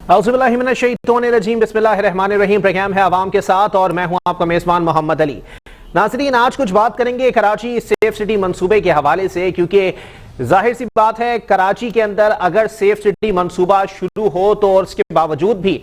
औज़ुबिल्लाहिमिनश्शैतानिर्रजीम बिस्मिल्लाहिर्रहमानिर्रहीम। प्रोग्राम है आवाम के साथ और मैं हूं आपका मेज़बान मोहम्मद अली। नाज़रीन, आज कुछ बात करेंगे कराची सेफ सिटी मंसूबे के हवाले से, क्योंकि जाहिर सी बात है कराची के अंदर अगर सेफ सिटी मंसूबा शुरू हो तो और उसके बावजूद भी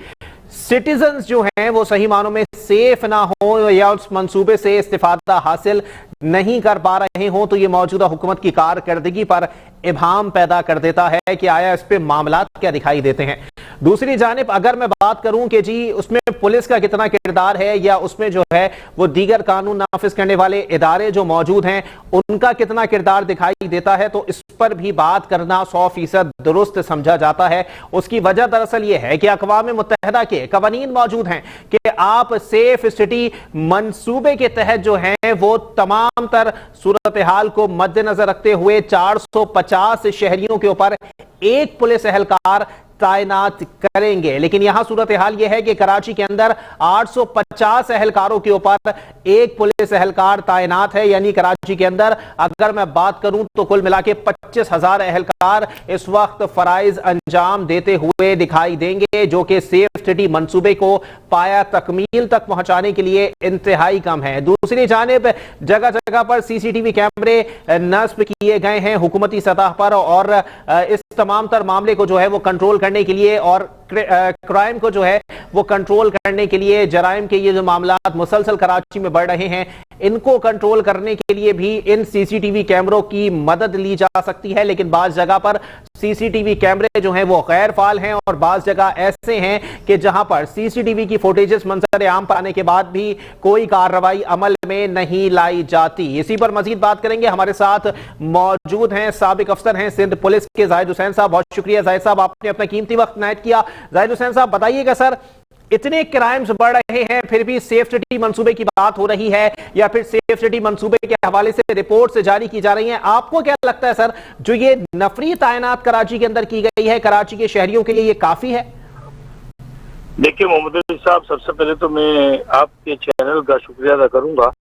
सिटीजन्स जो हैं वो सही मानों में सेफ ना हो या उस मंसूबे से इस्तिफादा हासिल नहीं कर पा रहे हों, तो ये मौजूदा हुकूमत की कारकर्दगी पर इब्हाम पैदा कर देता है कि आया इस पे मामलात क्या दिखाई देते हैं। दूसरी जानिब अगर मैं बात करूं कि जी उसमें पुलिस का कितना किरदार है या उसमें जो है वो दीगर कानून नाफिज करने वाले इदारे जो मौजूद हैं उनका कितना किरदार दिखाई देता है, तो इस पर भी बात करना 100% दुरुस्त समझा जाता है। उसकी वजह दरअसल ये है कि अक़वाम मुत्तहिदा के कवानीन मौजूद हैं कि आप सेफ सिटी मंसूबे के तहत जो है वो तमाम तर सूरत हाल को मद्देनजर रखते हुए 450 शहरियों के ऊपर एक पुलिस एहलकार तैनात करेंगे। लेकिन यहां सूरत हाल यह है कि कराची के अंदर 850 एहलकारों के ऊपर एक पुलिस एहलकार तैनात है, यानी कराची के अंदर अगर मैं बात करूं तो कुल मिला के 25,000 एहलकार इस वक्त फराइज अंजाम देते हुए दिखाई देंगे, जो कि सेफ सिटी मंसूबे को पाया तकमील तक पहुंचाने के लिए इंतहाई कम है। दूसरी जानिब जगह जगह पर सीसीटीवी कैमरे नस्ब किए गए हैं हुकूमती सतह पर, और इस तमाम तर मामले को जो है वो कंट्रोल करने के लिए और क्राइम को जो है वो कंट्रोल करने के लिए, जराइम के ये जो मामलात मुसलसल कराची में बढ़ रहे हैं इनको कंट्रोल करने के लिए भी इन सीसीटीवी कैमरों की मदद ली जा सकती है। लेकिन बाज़ जगह पर सीसीटीवी कैमरे जो हैं वो गैर फाल हैं और बाज़ जगह ऐसे हैं कि जहां पर सीसीटीवी की फुटेजेस मंजर आम पर आने के बाद भी कोई कार्रवाई अमल में नहीं लाई जाती। इसी पर मजीद बात करेंगे। हमारे साथ मौजूद हैं साबिक अफसर हैं सिंध पुलिस के जाहिद हुसैन साहब। बहुत शुक्रिया जाहिद साहब, आपने अपना कीमती वक्त इनायत किया। जाहिद हुसैन साहब बताइएगा सर, इतने क्राइम्स बढ़ रहे हैं फिर भी सेफ सिटी मंसूबे की बात हो रही है या फिर सेफ सिटी मंसूबे के हवाले से रिपोर्ट से जारी की जा रही हैं, आपको क्या लगता है सर जो ये नफरी तायनात कराची के अंदर की गई है कराची के शहरियों के लिए ये काफी है? देखिए मोहम्मद अली साहब, सबसे पहले तो मैं आपके चैनल का शुक्रिया अदा करूंगा।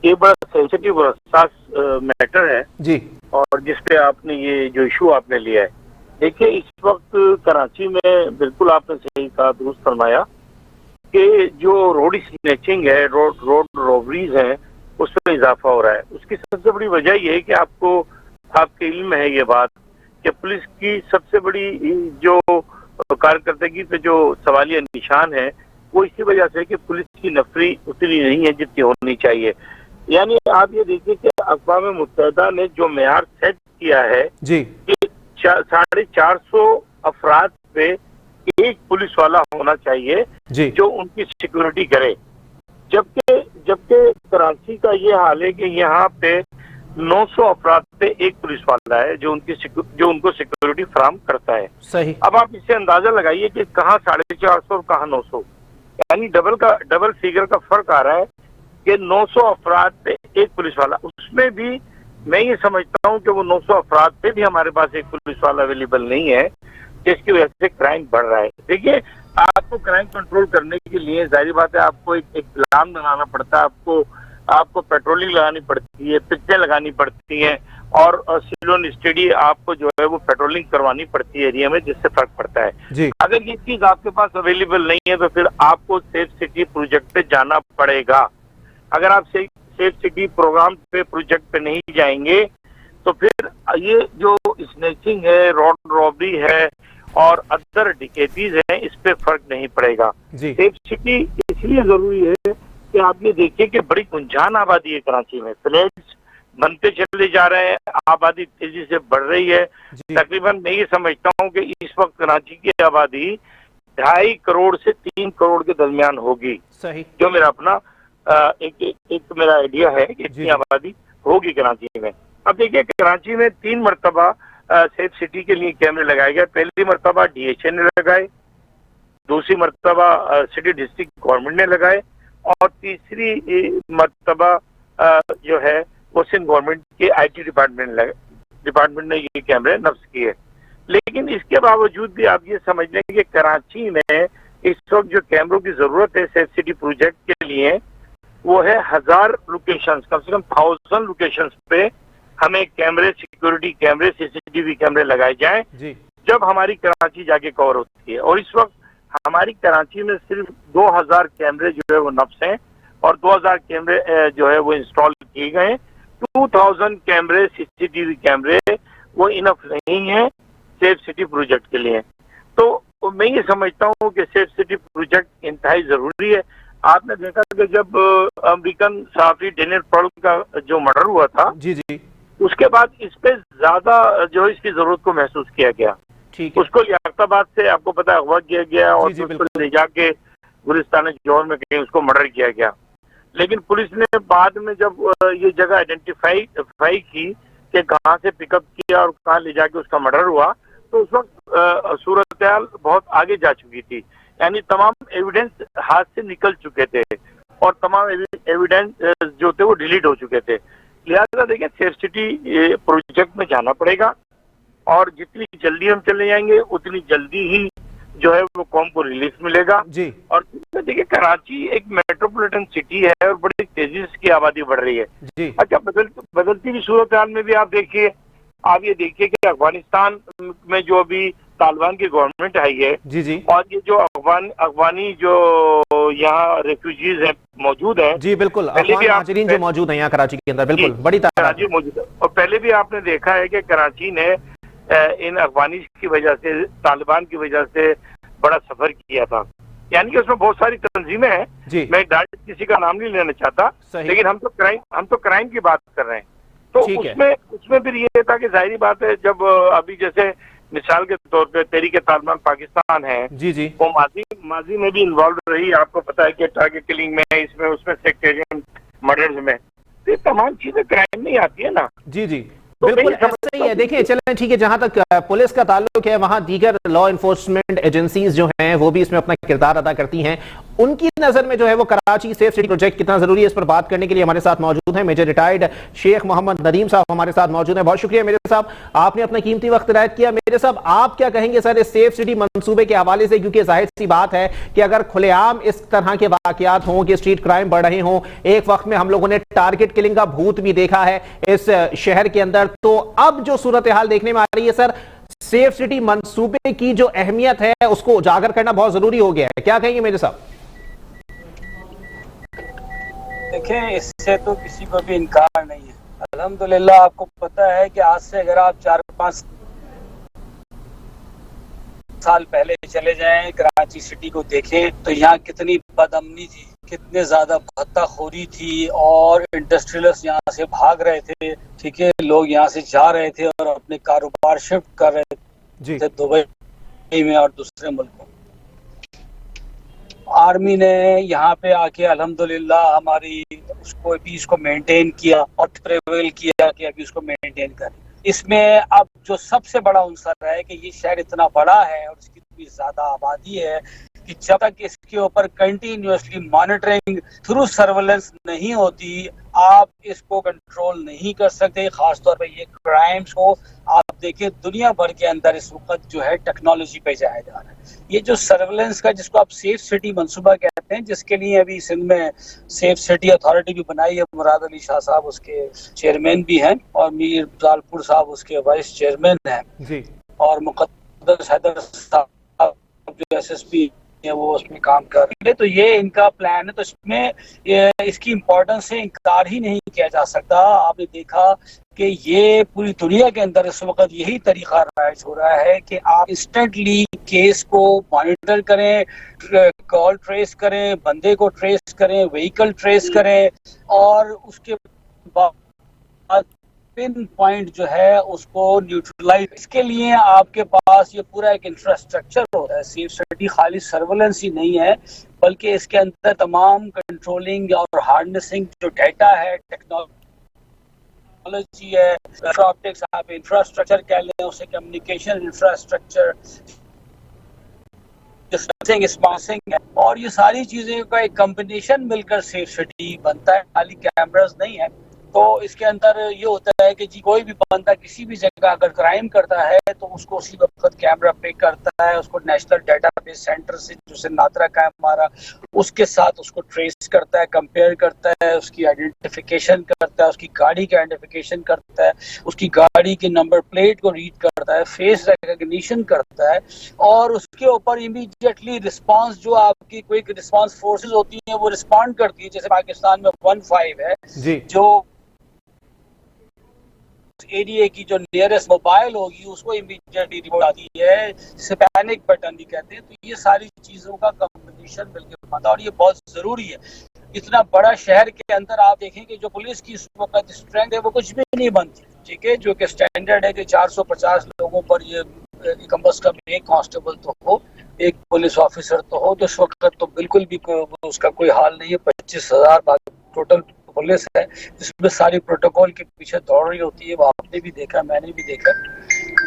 ये बड़ा सेंसिटिव और हसास मैटर है जी, और जिसपे आपने ये जो इशू आपने लिया है। देखिए इस वक्त कराची में बिल्कुल आपने सही कहा, दुरुस्त फरमाया कि जो रोड स्नैचिंग है, रोड रॉबरीज है, उस पर इजाफा हो रहा है। उसकी सबसे बड़ी वजह यह है कि आपके इल्म है ये बात कि पुलिस की सबसे बड़ी जो कारकर्दगी पे जो सवालिया निशान है वो इसी वजह से कि पुलिस की नफरी उतनी नहीं है जितनी होनी चाहिए। यानी आप ये देखिए कि अक़वाम मुत्तहिदा ने जो मेयार सेट किया है जी कि 450 अफराद पे एक पुलिस वाला होना चाहिए जी, जो उनकी सिक्योरिटी करे। जबकि कराची का ये हाल है कि यहाँ पे 900 अफराद पे एक पुलिस वाला है जो उनको सिक्योरिटी फराहम करता है। सही। अब आप इससे अंदाजा लगाइए कि कहाँ 450 और कहाँ 900, यानी डबल फिगर का फर्क आ रहा है कि 900 अफराद पे एक पुलिस वाला। उसमें भी मैं ये समझता हूँ कि वो 900 अफराद पे भी हमारे पास एक पुलिस वाला अवेलेबल नहीं है, जिसकी वजह से क्राइम बढ़ रहा है। देखिए आपको क्राइम कंट्रोल करने के लिए जाहिर बात है आपको एक प्लान बनाना पड़ता है, आपको पेट्रोलिंग लगानी पड़ती है, पिक्चर लगानी पड़ती है, और सिलोन स्टडी आपको जो है वो पेट्रोलिंग करवानी पड़ती है एरिया में, जिससे फर्क पड़ता है जी। अगर ये चीज आपके पास अवेलेबल नहीं है तो फिर आपको सेफ सिटी प्रोजेक्ट पे जाना पड़ेगा। अगर आप सेफ सिटी प्रोग्राम पे प्रोजेक्ट पे नहीं जाएंगे तो फिर ये जो स्नैचिंग है, रोड रॉबरी है और अदर डिकेटीज हैं, इस पे फर्क नहीं पड़ेगा। सेफ सिटी इसलिए जरूरी है कि आप ये देखिए कि बड़ी गुंजान आबादी है कराची में, फ्लैट्स बनते चले जा रहे हैं, आबादी तेजी से बढ़ रही है। तकरीबन मैं ये समझता हूँ कि इस वक्त कराची की आबादी 2.5 करोड़ से 3 करोड़ के दरमियान होगी। सही। जो मेरा अपना एक मेरा आइडिया है कि इतनी आबादी होगी कराची में। अब देखिए कराची में 3 मरतबा सेफ सिटी के लिए कैमरे लगाए गए। पहली मरतबा DHA ने लगाए, दूसरी मरतबा सिटी डिस्ट्रिक्ट गवर्नमेंट ने लगाए, और तीसरी मरतबा जो है वो सिंध गवर्नमेंट के IT डिपार्टमेंट ने ये कैमरे नफ्स किए। लेकिन इसके बावजूद भी आप ये समझ लें कि कराची में इस वक्त जो कैमरों की जरूरत है सेफ सिटी प्रोजेक्ट के लिए वो है 1000 लोकेशन, कम से कम 1000 लोकेशन पे हमें कैमरे, सिक्योरिटी कैमरे, CCTV कैमरे लगाए जाएं जब हमारी कराची जाके कवर होती है। और इस वक्त हमारी कराची में सिर्फ 2000 कैमरे जो है वो नफ्स हैं और 2000 कैमरे जो है वो इंस्टॉल किए गए हैं। 2000 कैमरे सीसीटीवी कैमरे वो इनफ नहीं है सेफ सिटी प्रोजेक्ट के लिए। तो मैं ये समझता हूँ कि सेफ सिटी प्रोजेक्ट इंतहाई जरूरी है। आपने देखा कि जब अमेरिकन सहाफी डेनियल पॉल का जो मर्डर हुआ था, जी जी, उसके बाद इस पे ज्यादा जो है इसकी जरूरत को महसूस किया गया। उसको लियाकताबाद से आपको पता है अगवा किया गया और उसको ले जाके गुलिस्तान जौहर में कहीं उसको मर्डर किया गया। लेकिन पुलिस ने बाद में जब ये जगह आइडेंटिफाई की कि कहाँ से पिकअप किया और कहाँ ले जाके उसका मर्डर हुआ, तो उस वक्त सूरत हाल बहुत आगे जा चुकी थी, यानी तमाम एविडेंस हाथ से निकल चुके थे और तमाम एविडेंस जो थे वो डिलीट हो चुके थे। लिहाजा देखिए सेफ सिटी प्रोजेक्ट में जाना पड़ेगा और जितनी जल्दी हम चले जाएंगे उतनी जल्दी ही जो है वो कौम को रिलीफ मिलेगा जी। और देखिए कराची एक मेट्रोपॉलिटन सिटी है और बड़ी तेजी से इसकी आबादी बढ़ रही है जी। अच्छा, बदलती हुई सूरत हाल में भी आप देखिए, आप ये देखिए कि अफगानिस्तान में जो अभी तालिबान की गवर्नमेंट आई है जी जी, और ये जो अफगानी जो यहाँ रेफ्यूजीज है मौजूद है जी, बिल्कुल अफगान जो मौजूद है यहाँ कराची के अंदर, बिल्कुल बड़ी तादाद मौजूद है। और पहले भी आपने देखा है कि कराची ने इन अफगानी की वजह से, तालिबान की वजह से बड़ा सफर किया था, यानी कि उसमें बहुत सारी तंजीमें हैं। मैं डायरेक्ट किसी का नाम नहीं लेना चाहता, लेकिन हम तो क्राइम की बात कर रहे हैं। तो उसमें फिर ये था कि जाहिर बात है, जब अभी जैसे मिसाल के तौर पे तहरीक तालिबान पाकिस्तान है जी जी, वो माजी में भी इन्वॉल्व रही, आपको पता है कि टारगेट किलिंग में, इसमें उसमें सेक्टेरियन मर्डर्स में, तो ये तमाम चीजें क्राइम में ही आती है ना जी जी, बिल्कुल ऐसा ही है। देखिए चलें ठीक है, जहां तक पुलिस का ताल्लुक है वहां दीगर लॉ एनफोर्समेंट एजेंसीज जो हैं वो भी इसमें अपना किरदार अदा करती हैं। उनकी नजर में जो है वो कराची सेफ सिटी प्रोजेक्ट कितना जरूरी है, इस पर बात करने के लिए हमारे साथ मौजूद हैं मेजर रिटायर्ड शेख मोहम्मद नदीम साहब हमारे साथ मौजूद हैं। बहुत शुक्रिया मेजर साहब, आपने अपना कीमती वक्त रियायत किया। मेजर साहब, आप क्या कहेंगे सर इस सेफ सिटी मंसूबे के हवाले से, क्योंकि जाहिर सी बात है कि अगर खुलेआम इस तरह के वाकयात हों कि स्ट्रीट क्राइम बढ़ रहे हों, एक वक्त में हम लोगों ने टारगेट किलिंग का भूत भी देखा है इस शहर के अंदर, तो अब जो सूरत हाल देखने में आ रही है सर, सेफ सिटी मंसूबे की जो अहमियत है उसको उजागर करना बहुत जरूरी हो गया है, क्या कहेंगे मेजर साहब? देखें, इससे तो किसी को भी इनकार नहीं है। अल्हम्दुलिल्लाह आपको पता है कि आज से अगर आप 4-5 साल पहले चले जाएं, कराची सिटी को देखें तो यहाँ कितनी बदअमनी थी, कितने ज्यादा भत्ताखोरी थी और इंडस्ट्रियलिस्ट यहाँ से भाग रहे थे, ठीक है, लोग यहाँ से जा रहे थे और अपने कारोबार शिफ्ट कर रहे थे दुबई में और दूसरे मुल्कों। आर्मी ने यहाँ पे आके अल्हम्दुलिल्लाह हमारी उसको पीस को मेंटेन किया और प्रिवेल किया कि अभी उसको मेंटेन करें। इसमें अब जो सबसे बड़ा अंसर है कि ये शहर इतना बड़ा है और इसकी इतनी ज्यादा आबादी है कि जब तक इसके ऊपर कंटिन्यूअसली मॉनिटरिंग थ्रू सर्वेलेंस नहीं होती, आप इसको कंट्रोल नहीं कर सकते। खासतौर पे ये क्राइम्स को आप देखिए, दुनिया भर के अंदर इस वक्त जो है टेक्नोलॉजी पे जाया जा रहा है। ये जो सर्वेलेंस का, जिसको आप सेफ सिटी मंसूबा कहते हैं, जिसके लिए अभी सिंध में सेफ सिटी अथॉरिटी भी बनाई है, मुराद अली शाह साहब उसके चेयरमैन भी हैं और मीर जालपुर साहब उसके वाइस चेयरमैन हैं जी, और मुकद्दस हैदर साहब जो SSP वो उसमें काम कर रहे हैं। तो ये इनका प्लान है, तो इसमें इसकी इम्पोर्टेंस से इनकार ही नहीं किया जा सकता। आपने देखा कि ये पूरी दुनिया के अंदर इस वक्त यही तरीका राइज हो रहा है कि आप इंस्टेंटली केस को मॉनिटर करें, कॉल ट्रेस करें, बंदे को ट्रेस करें, व्हीकल ट्रेस करें और उसके बाद पिन पॉइंट जो है उसको न्यूट्रलाइज। इसके लिए आपके पास ये पूरा एक इंफ्रास्ट्रक्चर होता है। सेफ सिटी खाली सर्वेलेंस ही नहीं है, बल्कि इसके अंदर तमाम कंट्रोलिंग और हार्नेसिंग जो डाटा है, टेक्नोलॉजी है, ऑप्टिक्स आप इंफ्रास्ट्रक्चर कह लें उसे, कम्युनिकेशन इंफ्रास्ट्रक्चर, स्पासिंग है, और ये सारी चीजें का एक कॉम्बिनेशन मिलकर सेफ सिटी बनता है। खाली कैमरास नहीं है, तो इसके अंदर ये होता है कि जी कोई भी बंदा किसी भी जगह अगर क्राइम करता है तो उसको उसी वक्त कैमरा पिक करता है, उसको नेशनल डेटाबेस सेंटर से जो सिन्नात्रा का है हमारा, उसके साथ उसको ट्रेस करता है, कंपेयर करता है, उसकी आइडेंटिफिकेशन करता है, उसकी गाड़ी का आइडेंटिफिकेशन करता है, उसकी गाड़ी की नंबर प्लेट को रीड करता है, फेस रिकॉग्निशन करता है और उसके ऊपर इमीडिएटली रिस्पांस जो आपकी क्विक रिस्पांस फोर्सेस होती हैं वो रिस्पॉन्ड करती है। जैसे पाकिस्तान में 15 है जी, जो एरिया की जो नियरेस्ट मोबाइल होगी उसको इमीडिएटली रिपोर्ट आती है, जिसे पैनिक बटन भी कहते हैं। तो ये सारी चीजों का कॉम्बिनेशन मिलकर बनता है और ये बहुत जरूरी है। इतना बड़ा शहर के अंदर आप देखें कि जो पुलिस की इस वक्त स्ट्रेंथ है वो कुछ भी नहीं बनती, ठीक है, जो कि स्टैंडर्ड है कि 450 लोगों पर ये कम अज कम एक कांस्टेबल तो हो, एक पुलिस ऑफिसर तो हो। तो इस वक्त तो बिल्कुल भी उसका कोई हाल नहीं है। 25,000 टोटल पुलिस है जिसमें सारी प्रोटोकॉल के पीछे दौड़ रही होती है। वो आपने भी देखा, मैंने भी देखा।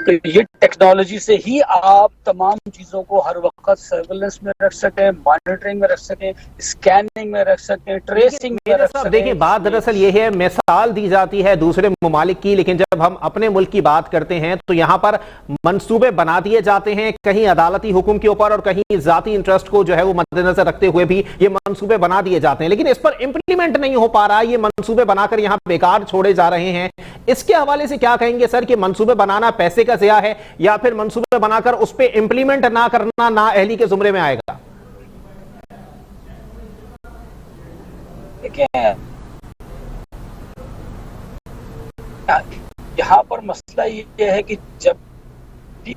तो ये टेक्नोलॉजी से ही आप तमाम चीजों को हर वक्त सर्विलेंस में रख सकें, मॉनिटरिंग में रख सकें, स्कैनिंग में रख सकें, ट्रेसिंग में रख सकें। देखिए बात दरअसल ये है, मिसाल दी जाती है दूसरे ममालिक की, लेकिन जब हम अपने मुल्क की बात करते हैं तो यहाँ पर मंसूबे बना दिए जाते हैं, कहीं अदालती हुक्म के ऊपर और कहीं जाती इंटरेस्ट को जो है वो मद्देनजर रखते हुए भी ये मंसूबे बना दिए जाते हैं, लेकिन इस पर इंप्लीमेंट नहीं हो पा रहा। ये मंसूबे बनाकर यहाँ बेकार छोड़े जा रहे हैं। इसके हवाले से क्या कहेंगे सर कि मंसूबे बनाना पैसे का ज़िया है या फिर मंसूबे बनाकर उस पे इंप्लीमेंट ना करना ना अहली के जुमरे में आएगा? देखिए यहाँ पर मसला ये है कि जब भी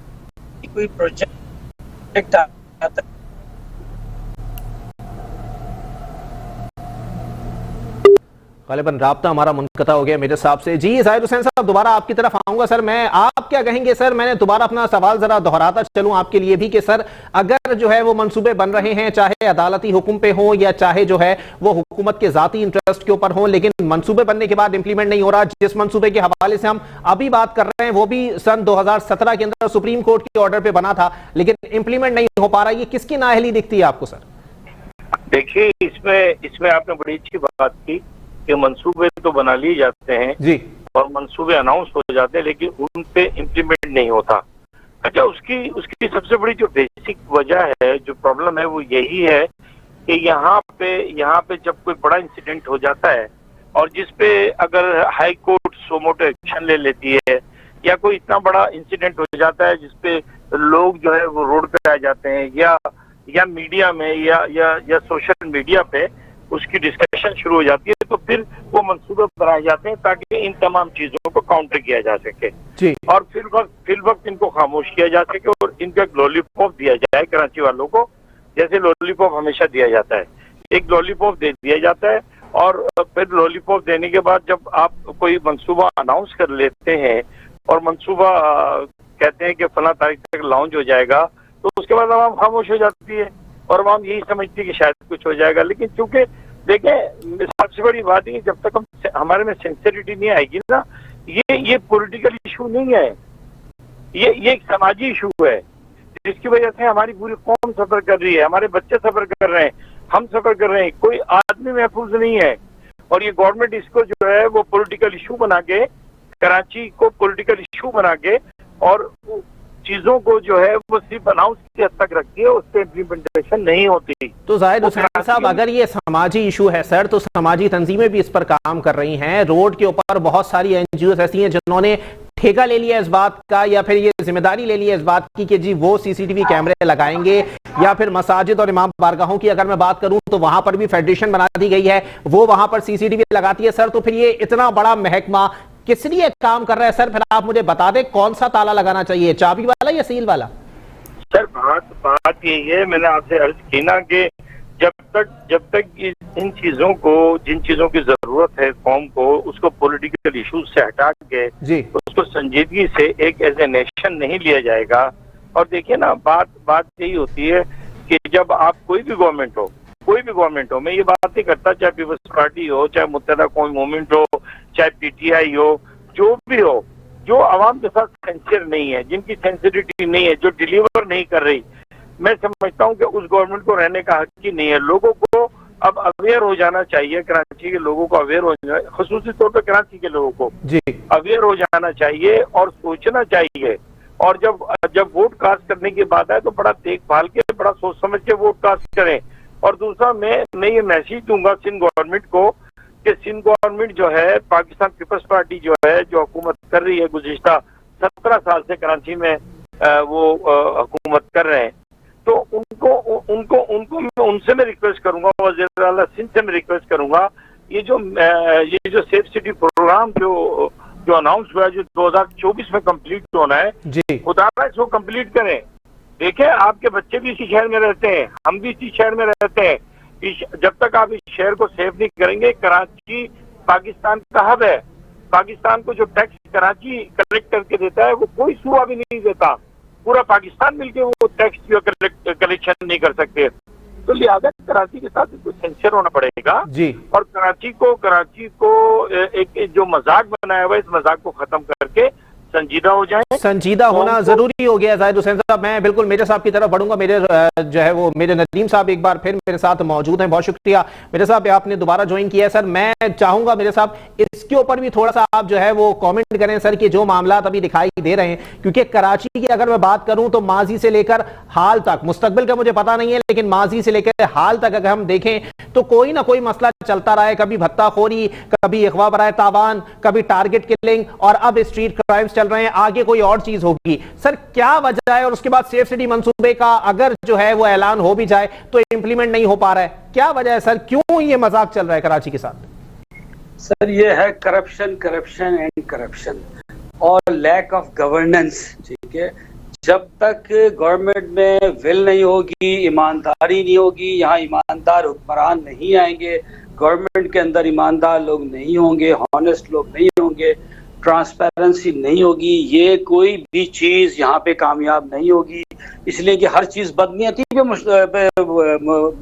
कोई प्रोजेक्ट आता है गालिबन राब्ता हमारा मुनक़ता हो गया मेरे हिसाब से। जी जाहिर हुसैन साहब दोबारा आपकी तरफ आऊंगा सर। मैं आप क्या कहेंगे सर, मैंने दोबारा अपना सवाल जरा दोहराता चलूं आपके लिए भी कि सर अगर जो है वो मंसूबे बन रहे हैं, चाहे अदालती हुक्म पे हो या चाहे जो है वो हुकूमत के जाती इंटरेस्ट के ऊपर हो, लेकिन मंसूबे बनने के बाद इंप्लीमेंट नहीं हो रहा। जिस मंसूबे के हवाले से हम अभी बात कर रहे हैं वो भी सन 2017 के अंदर सुप्रीम कोर्ट के ऑर्डर पे बना था, लेकिन इंप्लीमेंट नहीं हो पा रहा। ये किसकी नाअहली दिखती है आपको सर? देखिए इसमें आपने बड़ी अच्छी बात की कि मंसूबे तो बना लिए जाते हैं जी और मंसूबे अनाउंस हो जाते हैं, लेकिन उन पे इम्प्लीमेंट नहीं होता। अच्छा, उसकी सबसे बड़ी जो बेसिक वजह है, जो प्रॉब्लम है, वो यही है कि यहाँ पे जब कोई बड़ा इंसिडेंट हो जाता है और जिसपे अगर हाई कोर्ट सोमोटो एक्शन ले लेती है या कोई इतना बड़ा इंसिडेंट हो जाता है जिसपे लोग जो है वो रोड पे आ जाते हैं या मीडिया में या सोशल मीडिया पे उसकी डिस्कशन शुरू हो जाती है, तो फिर वो मंसूबे बनाए जाते हैं ताकि इन तमाम चीजों को काउंटर किया जा सके जी। और फिर वक्त इनको खामोश किया जा सके और इनको एक लॉलीपॉप दिया जाए कराची वालों को, जैसे लॉलीपॉप हमेशा दिया जाता है। एक लॉलीपॉप दे दिया जाता है और फिर लॉलीपॉप देने के बाद जब आप कोई मंसूबा अनाउंस कर लेते हैं और मंसूबा कहते हैं कि फला तारीख तक लॉन्च हो जाएगा, तो उसके बाद आवाम खामोश हो जाती है और आवाम यही समझती है कि शायद कुछ हो जाएगा। लेकिन चूंकि देखें, सबसे बड़ी बात है जब तक हमारे में सेंसिटिविटी नहीं आएगी ना, ये पॉलिटिकल इशू नहीं है, ये एक समाजी इशू है जिसकी वजह से हमारी पूरी कौम सफर कर रही है, हमारे बच्चे सफर कर रहे हैं, हम सफर कर रहे हैं, कोई आदमी महफूज नहीं है। और ये गवर्नमेंट इसको जो है वो पॉलिटिकल इशू बना के, कराची को पॉलिटिकल इशू बना के और चीजों को जो है वो सिर्फ अनाउंस की हद तक रखती है, उस पर इम्प्लीमेंटेशन नहीं होती। तो जाहिर हुसैन साहब, अगर ये समाजी इशू है सर, तो समाजी तंजीमें भी इस पर काम कर रही हैं। रोड के ऊपर बहुत सारी एनजीओ ऐसी हैं जिन्होंने ठेका ले लिया इस बात का या फिर ये जिम्मेदारी ले ली है इस बात की कि जी वो सीसीटीवी कैमरे लगाएंगे, या फिर मसाजिद और इमाम बारगाहों की अगर मैं बात करूं तो वहां पर भी फेडरेशन बना दी गई है, वो वहां पर सीसीटीवी लगाती है सर। तो फिर ये इतना बड़ा महकमा किस लिए काम कर रहा है सर? फिर आप मुझे बता दें कौन सा ताला लगाना चाहिए, चाबी वाला या सील वाला? सर बात यही है, मैंने आपसे अर्ज की ना कि जब तक इन चीजों को, जिन चीजों की जरूरत है कौम को, उसको पॉलिटिकल इश्यूज से हटा के उसको संजीदगी से एक एज ए नेशन नहीं लिया जाएगा। और देखिए ना, बात यही होती है कि जब आप कोई भी गवर्नमेंट हो, मैं ये बात नहीं करता चाहे पीपल्स पार्टी हो, चाहे मुत्तहदा कौमी मूवमेंट हो, चाहे पीटीआई हो, जो भी हो, जो आवाम के साथ सिंसियर नहीं है, जिनकी सेंसिटिविटी नहीं है, जो डिलीवर नहीं कर रही, मैं समझता हूँ कि उस गवर्नमेंट को रहने का हक ही नहीं है। लोगों को अब अवेयर हो जाना चाहिए, कराची के लोगों को अवेयर हो जाए, खुसूसी तौर पर कराची के लोगों को जी अवेयर हो जाना चाहिए और सोचना चाहिए। और जब वोट कास्ट करने की बात आए तो बड़ा देखभाल के, बड़ा सोच समझ के वोट कास्ट करें। और दूसरा, मैं ये मैसेज दूंगा सिंध गवर्नमेंट को कि सिंध गवर्नमेंट जो है, पाकिस्तान पीपल्स पार्टी जो है, जो हुकूमत कर रही है गुज़िश्ता 17 साल से कराची में वो हुकूमत कर रहे हैं, तो उनको उनसे मैं रिक्वेस्ट करूंगा, वज़ीर आला सिंध से मैं रिक्वेस्ट करूंगा, ये जो सेफ सिटी प्रोग्राम जो अनाउंस हुआ है, जो 2024 में कंप्लीट होना है जी, खुदा इसको कंप्लीट करें। देखें, आपके बच्चे भी इसी शहर में रहते हैं, हम भी इसी शहर में रहते हैं। जब तक आप इस शहर को सेफ नहीं करेंगे, कराची पाकिस्तान का हब है, पाकिस्तान को जो टैक्स कराची कलेक्ट करके देता है वो कोई सूबा भी नहीं देता, पूरा पाकिस्तान मिलके वो टैक्स जो कलेक्शन नहीं कर सकते। तो लिहाजा कराची के साथ कुछ सिंसियर होना पड़ेगा जी। और कराची को एक जो मजाक बनाया हुआ है, इस मजाक को खत्म करके संजीदा हो जाए। संजीदा होना जरूरी हो गया जाहिद हुसैन साहब। मैं बिल्कुल मेजर साहब की तरफ बढ़ूंगा। मेजर जो है वो मेजर नदीम साहब एक बार फिर मेरे साथ मौजूद हैं। बहुत शुक्रिया मेजर साहब, आपने दोबारा ज्वाइन किया है। सर, मैं चाहूंगा मेजर साहब इसके ऊपर भी थोड़ा सा आप जो है वो कमेंट करें सर, कि जो मामला अभी दिखाई दे रहे हैं, क्योंकि कराची की अगर मैं बात करूं तो माजी से लेकर हाल तक, मुस्तकबिल का मुझे पता नहीं है, लेकिन माजी से लेकर हाल तक अगर हम देखें तो कोई ना कोई मसला चलता रहा है। कभी भत्ताखोरी, कभी अगवा बराए तावान, कभी टारगेट किलिंग, और अब स्ट्रीट क्राइम्स चल रहे हैं। आगे कोई और चीज होगी। सर, क्या वजह है? और उसके बाद सेफ सिटी मंसूबे का अगर जो है वो ऐलान हो भी जाए तो इंप्लीमेंट नहीं हो पा रहा है। क्या वजह है सर, क्यों ये मजाक चल रहा है कराची के साथ? सर, ये है करप्शन एंड करप्शन और लैक ऑफ गवर्नेंस। ठीक है, जब तक गवर्नमेंट में विल नहीं होगी, ईमानदारी नहीं होगी, यहाँ ईमानदार हुक्मरान नहीं आएंगे, गवर्नमेंट के अंदर ईमानदार लोग नहीं होंगे, हॉनेस्ट लोग नहीं होंगे, ट्रांसपेरेंसी नहीं होगी, ये कोई भी चीज यहाँ पे कामयाब नहीं होगी। इसलिए कि हर चीज बदनीयती पे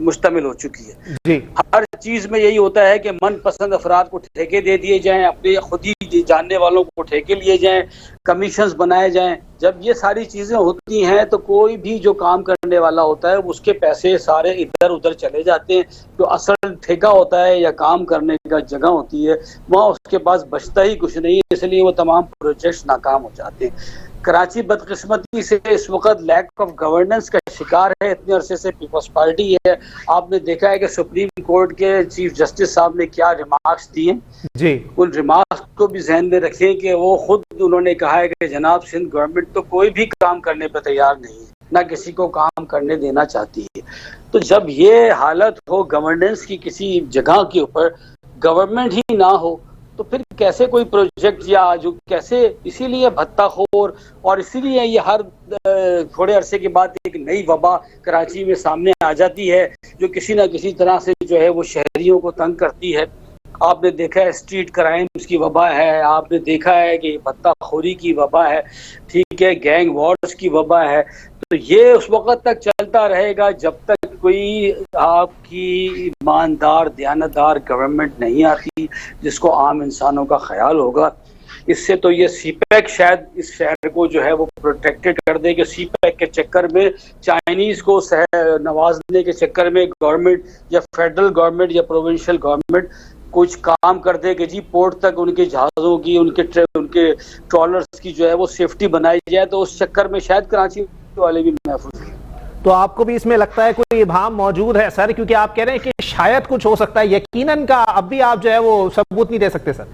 मुश्तमिल हो चुकी है जी। हर चीज में यही होता है कि मनपसंद अफराद को ठेके दे दिए जाएं, अपने खुद ही जानने वालों को ठेके लिए जाएं, कमीशंस बनाए जाएं। जब ये सारी चीजें होती हैं तो कोई भी जो काम करने वाला होता है उसके पैसे सारे इधर उधर चले जाते हैं। जो असल ठेका होता है या काम करने का जगह होती है वहाँ उसके पास बचता ही कुछ नहीं, इसलिए वो तमाम प्रोजेक्ट्स नाकाम हो जाते हैं। कराची बदकिस्मती से इस वक्त लैक ऑफ गवर्नेंस का शिकार है। इतने अरसे से पीपल्स पार्टी है। आपने देखा है कि सुप्रीम कोर्ट के चीफ जस्टिस साहब ने क्या रिमार्क्स दिए जी। उन रिमार्क्स को भी ध्यान में रखें कि वो खुद उन्होंने कहा है कि जनाब सिंध गवर्नमेंट तो कोई भी काम करने पर तैयार नहीं है, ना किसी को काम करने देना चाहती है। तो जब ये हालत हो गवर्नेंस की, किसी जगह के ऊपर गवर्नमेंट ही ना हो, तो फिर कैसे कोई प्रोजेक्ट या जो कैसे, इसीलिए भत्ताखोर और इसीलिए ये हर थोड़े अरसे के बाद एक नई वबा कराची में सामने आ जाती है जो किसी ना किसी तरह से जो है वो शहरियों को तंग करती है। आपने देखा है स्ट्रीट क्राइम्स की वबा है, आपने देखा है कि भत्ताखोरी की वबा है, ठीक है, गैंग वॉर्स की वबा है। तो ये उस वक्त तक चलता रहेगा जब तक कोई आपकी ईमानदार दयानतदार गवर्नमेंट नहीं आती जिसको आम इंसानों का ख्याल होगा। इससे तो ये सीपैक शायद इस शहर को जो है वो प्रोटेक्टेड कर दे कि सीपैक के चक्कर में, चाइनीज को नवाजने के चक्कर में गवर्नमेंट या फेडरल गवर्नमेंट या प्रोविंशियल गवर्नमेंट कुछ काम कर दे कि जी पोर्ट तक उनके जहाज़ों की, उनके ट्रॉलर्स की जो है वो सेफ्टी बनाई जाए। तो उस चक्कर में शायद कराची वाले भी महफूज हैं। तो आपको भी इसमें लगता है कोई इबाम मौजूद है सर? क्योंकि आप कह रहे हैं कि शायद कुछ हो सकता है, यकीनन का अब भी आप जो है वो सबूत नहीं दे सकते सर।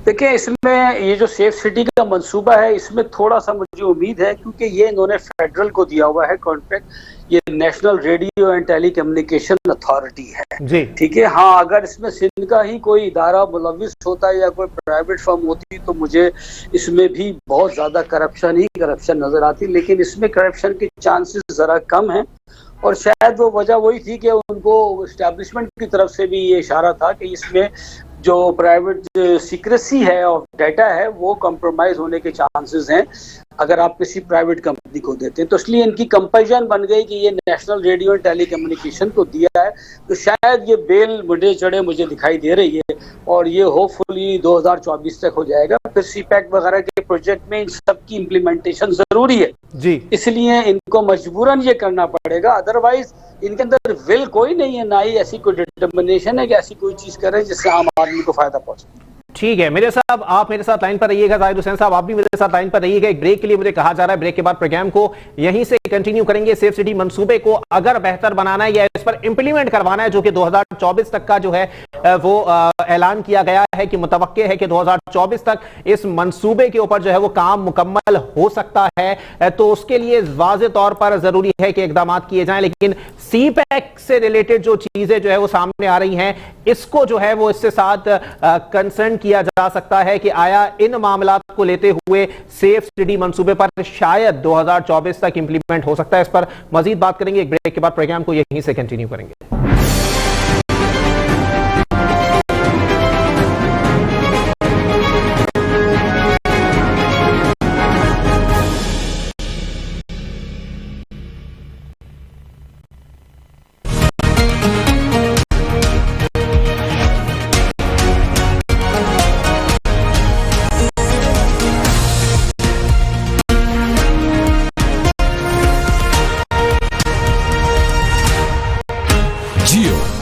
देखिए, इसमें ये जो सेफ सिटी का मंसूबा है इसमें थोड़ा सा मुझे उम्मीद है, क्योंकि ये इन्होंने फेडरल को दिया हुआ है कॉन्ट्रैक्ट, ये national radio and telecommunication authority है जी। ठीक है, हाँ, अगर इसमें सिंध का ही कोई इदारा मुलविस होता या कोई प्राइवेट फर्म होती तो मुझे इसमें भी बहुत ज्यादा करप्शन नजर आती, लेकिन इसमें करप्शन के चांसेस जरा कम हैं। और शायद वो वजह वही थी कि उनको एस्टैब्लिशमेंट की तरफ से भी ये इशारा था कि इसमें जो प्राइवेट सीक्रेसी है और डाटा है वो कंप्रोमाइज होने के चांसेस हैं अगर आप किसी प्राइवेट कंपनी को देते हैं। तो इसलिए इनकी कंपल्शन बन गई कि ये नेशनल रेडियो एंड टेलीकम्युनिकेशन को दिया है। तो शायद ये बेल मुझे चढ़े मुझे दिखाई दे रही है और ये होपफुली 2024 तक हो जाएगा। फिर सीपैक वगैरह के प्रोजेक्ट में इन सबकी इम्प्लीमेंटेशन जरूरी है जी, इसलिए इनको मजबूरन ये करना पड़ेगा, अदरवाइज इनके अंदर विल कोई नहीं है, ना ही ऐसी कोई डिटर्मिनेशन है कि ऐसी कोई चीज करें जिससे आम आदमी को फायदा पहुंचे। ठीक है मेरे साहब, आप मेरे साथ लाइन पर रहिएगा। जाहिद हुसैन साहब आप भी मेरे साथ लाइन पर रहिएगा। एक ब्रेक के लिए मुझे कहा जा रहा है, ब्रेक के बाद प्रोग्राम को यहीं से कंटिन्यू करेंगे। सेफ सिटी मंसूबे को अगर बेहतर बनाना है या इस पर इंप्लीमेंट करवाना है, जो कि 2024 तक का जो है वो ऐलान किया गया है कि मुतवक्के है कि 2024 तक इस मंसूबे के ऊपर जो है वो काम मुकम्मल हो सकता है, तो उसके लिए वाज़े तौर पर जरूरी है कि इकदाम किए जाएं। लेकिन सीपैक से रिलेटेड जो चीजें जो है वो सामने आ रही हैं, इसको जो है वो इससे साथ कंसर्न किया जा सकता है कि आया इन मामलात को लेते हुए सेफ सिटी मंसूबे पर शायद 2024 तक इंप्लीमेंट हो सकता है। इस पर मजीद बात करेंगे एक ब्रेक के बाद। प्रोग्राम को यहीं से कंटिन्यू करेंगे।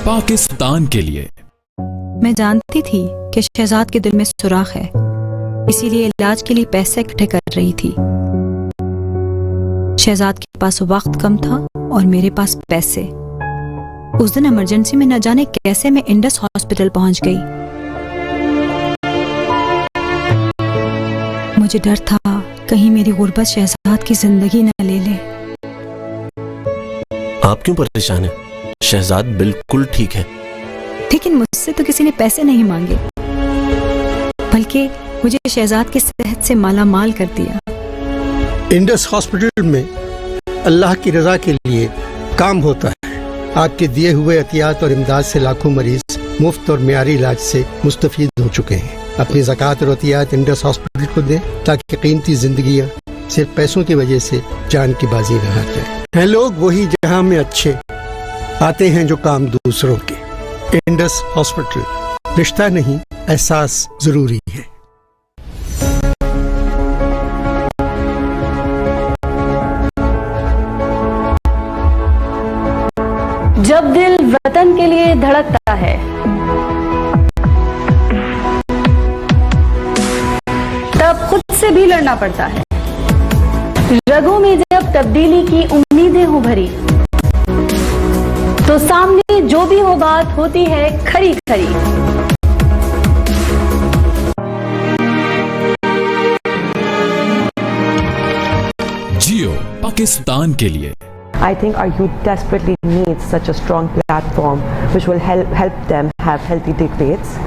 पाकिस्तान के लिए। मैं जानती थी कि शहजाद के दिल में सुराख है, इसीलिए इलाज के लिए पैसे इकट्ठे कर रही थी। शहजाद के पास वक्त कम था और मेरे पास पैसे। उस दिन इमरजेंसी में न जाने कैसे मैं इंडस हॉस्पिटल पहुंच गई। मुझे डर था कहीं मेरी गुर्बत शहजाद की जिंदगी न ले ले। आप क्यों परेशान हैं? शहजाद बिल्कुल ठीक है। लेकिन मुझसे तो किसी ने पैसे नहीं मांगे, बल्कि मुझे शहजाद की सेहत से माला माल कर दिया। इंडस हॉस्पिटल में अल्लाह की रजा के लिए काम होता है। आपके दिए हुए एहतियात और इमदाद से लाखों मरीज मुफ्त और मियारी इलाज से मुस्तफीद हो चुके हैं। अपनी ज़कात और एहतियात इंडस हॉस्पिटल को दें ताकि कीमती जिंदगियां सिर्फ पैसों की वजह से जान की बाजी न हार जाए। हैं लोग वही जहां में अच्छे आते हैं जो काम दूसरों के। इंडस हॉस्पिटल, रिश्ता नहीं एहसास जरूरी है। जब दिल वतन के लिए धड़कता है, तब खुद से भी लड़ना पड़ता है। रगों में जब तब्दीली की उम्मीदें हो भरी, तो सामने जो भी हो बात होती है खरी खरी। जियो पाकिस्तान के लिए। I think our youth desperately needs such a strong platform which will help them have healthy debates,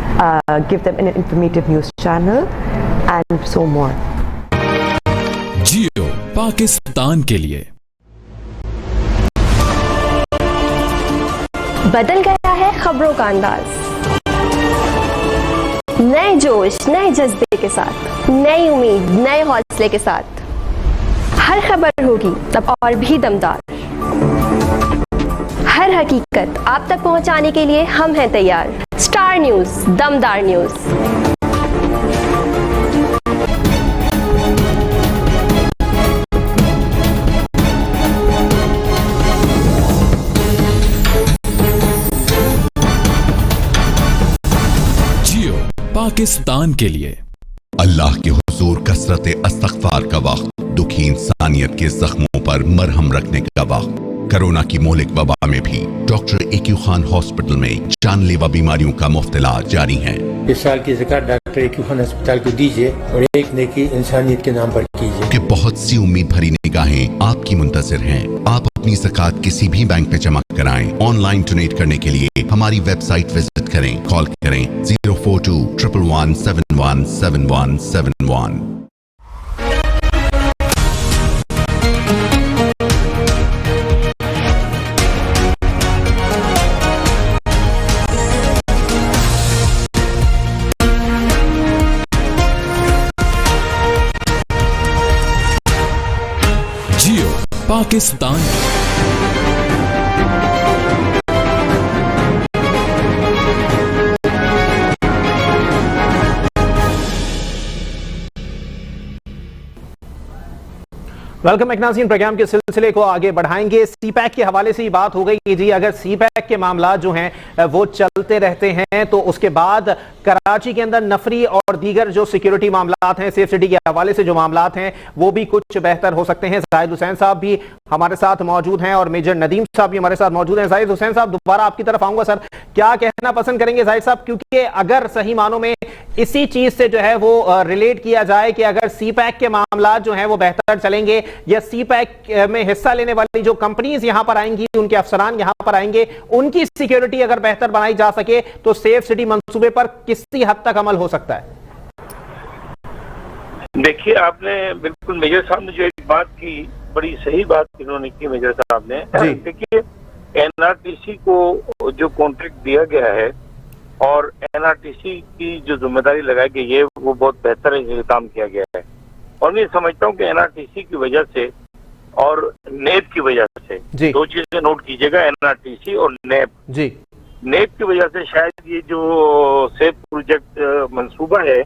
give them an informative news channel and so more. जियो पाकिस्तान के लिए। बदल गया है खबरों का अंदाज, नए जोश नए जज्बे के साथ, नई उम्मीद नए हौसले के साथ हर खबर होगी तब और भी दमदार। हर हकीकत आप तक पहुंचाने के लिए हम हैं तैयार। स्टार न्यूज, दमदार न्यूज। पाकिस्तान के लिए। अल्लाह के हुजूर कसरत इस्तग़फ़ार का वक्त, दुखी इंसानियत के जख्मों पर मरहम रखने का वक्त। कोरोना की मोहलिक वबा में भी डॉक्टर एक्यू खान हॉस्पिटल में जानलेवा बीमारियों का मुफ्त इलाज जारी है। इस साल की ज़कात डॉक्टर एक्यू खान अस्पताल को दीजिए और एक नेकी इंसानियत के नाम पर कीजिए। कि बहुत सी उम्मीद भरी निगाहें आपकी मुंतज़िर हैं। आप अपनी ज़कात किसी भी बैंक में जमा कराएं। ऑनलाइन डोनेट करने के लिए हमारी वेबसाइट विजिट करें, कॉल करें 042-111-7171। जियो पाकिस्तान। वेलकम नाज़रीन, प्रोग्राम के सिलसिले को आगे बढ़ाएंगे। सीपैक के हवाले से ही बात हो गई जी। अगर सीपैक के मामला जो हैं वो चलते रहते हैं तो उसके बाद कराची के अंदर नफरी और दीगर जो सिक्योरिटी मामलात हैं, सेफ सिटी के हवाले से जो मामलात हैं वो भी कुछ बेहतर हो सकते हैं। जाहिद हुसैन साहब भी हमारे साथ मौजूद हैं और मेजर नदीम साहब भी हमारे साथ मौजूद हैं। जाहिद हुसैन साहब, दोबारा आपकी तरफ आऊंगा सर, क्या कहना पसंद करेंगे जाहिद साहब, क्योंकि अगर सही मानों में इसी चीज से जो है वो रिलेट किया जाए कि अगर सीपैक के मामला जो हैं वो बेहतर चलेंगे या सीपैक में हिस्सा लेने वाली जो कंपनीज यहां पर आएंगी, उनके अफसरान यहां पर आएंगे, उनकी सिक्योरिटी अगर बेहतर बनाई जा सके तो सेफ सिटी मंसूबे पर किसी हद तक अमल हो सकता है? देखिए, आपने बिल्कुल मेजर साहब ने जो एक बात की, बड़ी सही बात इन्होंने की मेजर साहब ने। देखिए, एनआरटीसी को जो कॉन्ट्रैक्ट दिया गया है और एनआरटीसी की जो जिम्मेदारी लगाई गई है वो बहुत बेहतर काम किया गया है। और मैं समझता हूँ कि एनआरटीसी की वजह से और नेब की वजह से, दो चीजें नोट कीजिएगा, एनआरटीसी और नेब जी। नेब की वजह से शायद ये जो सेफ प्रोजेक्ट मंसूबा है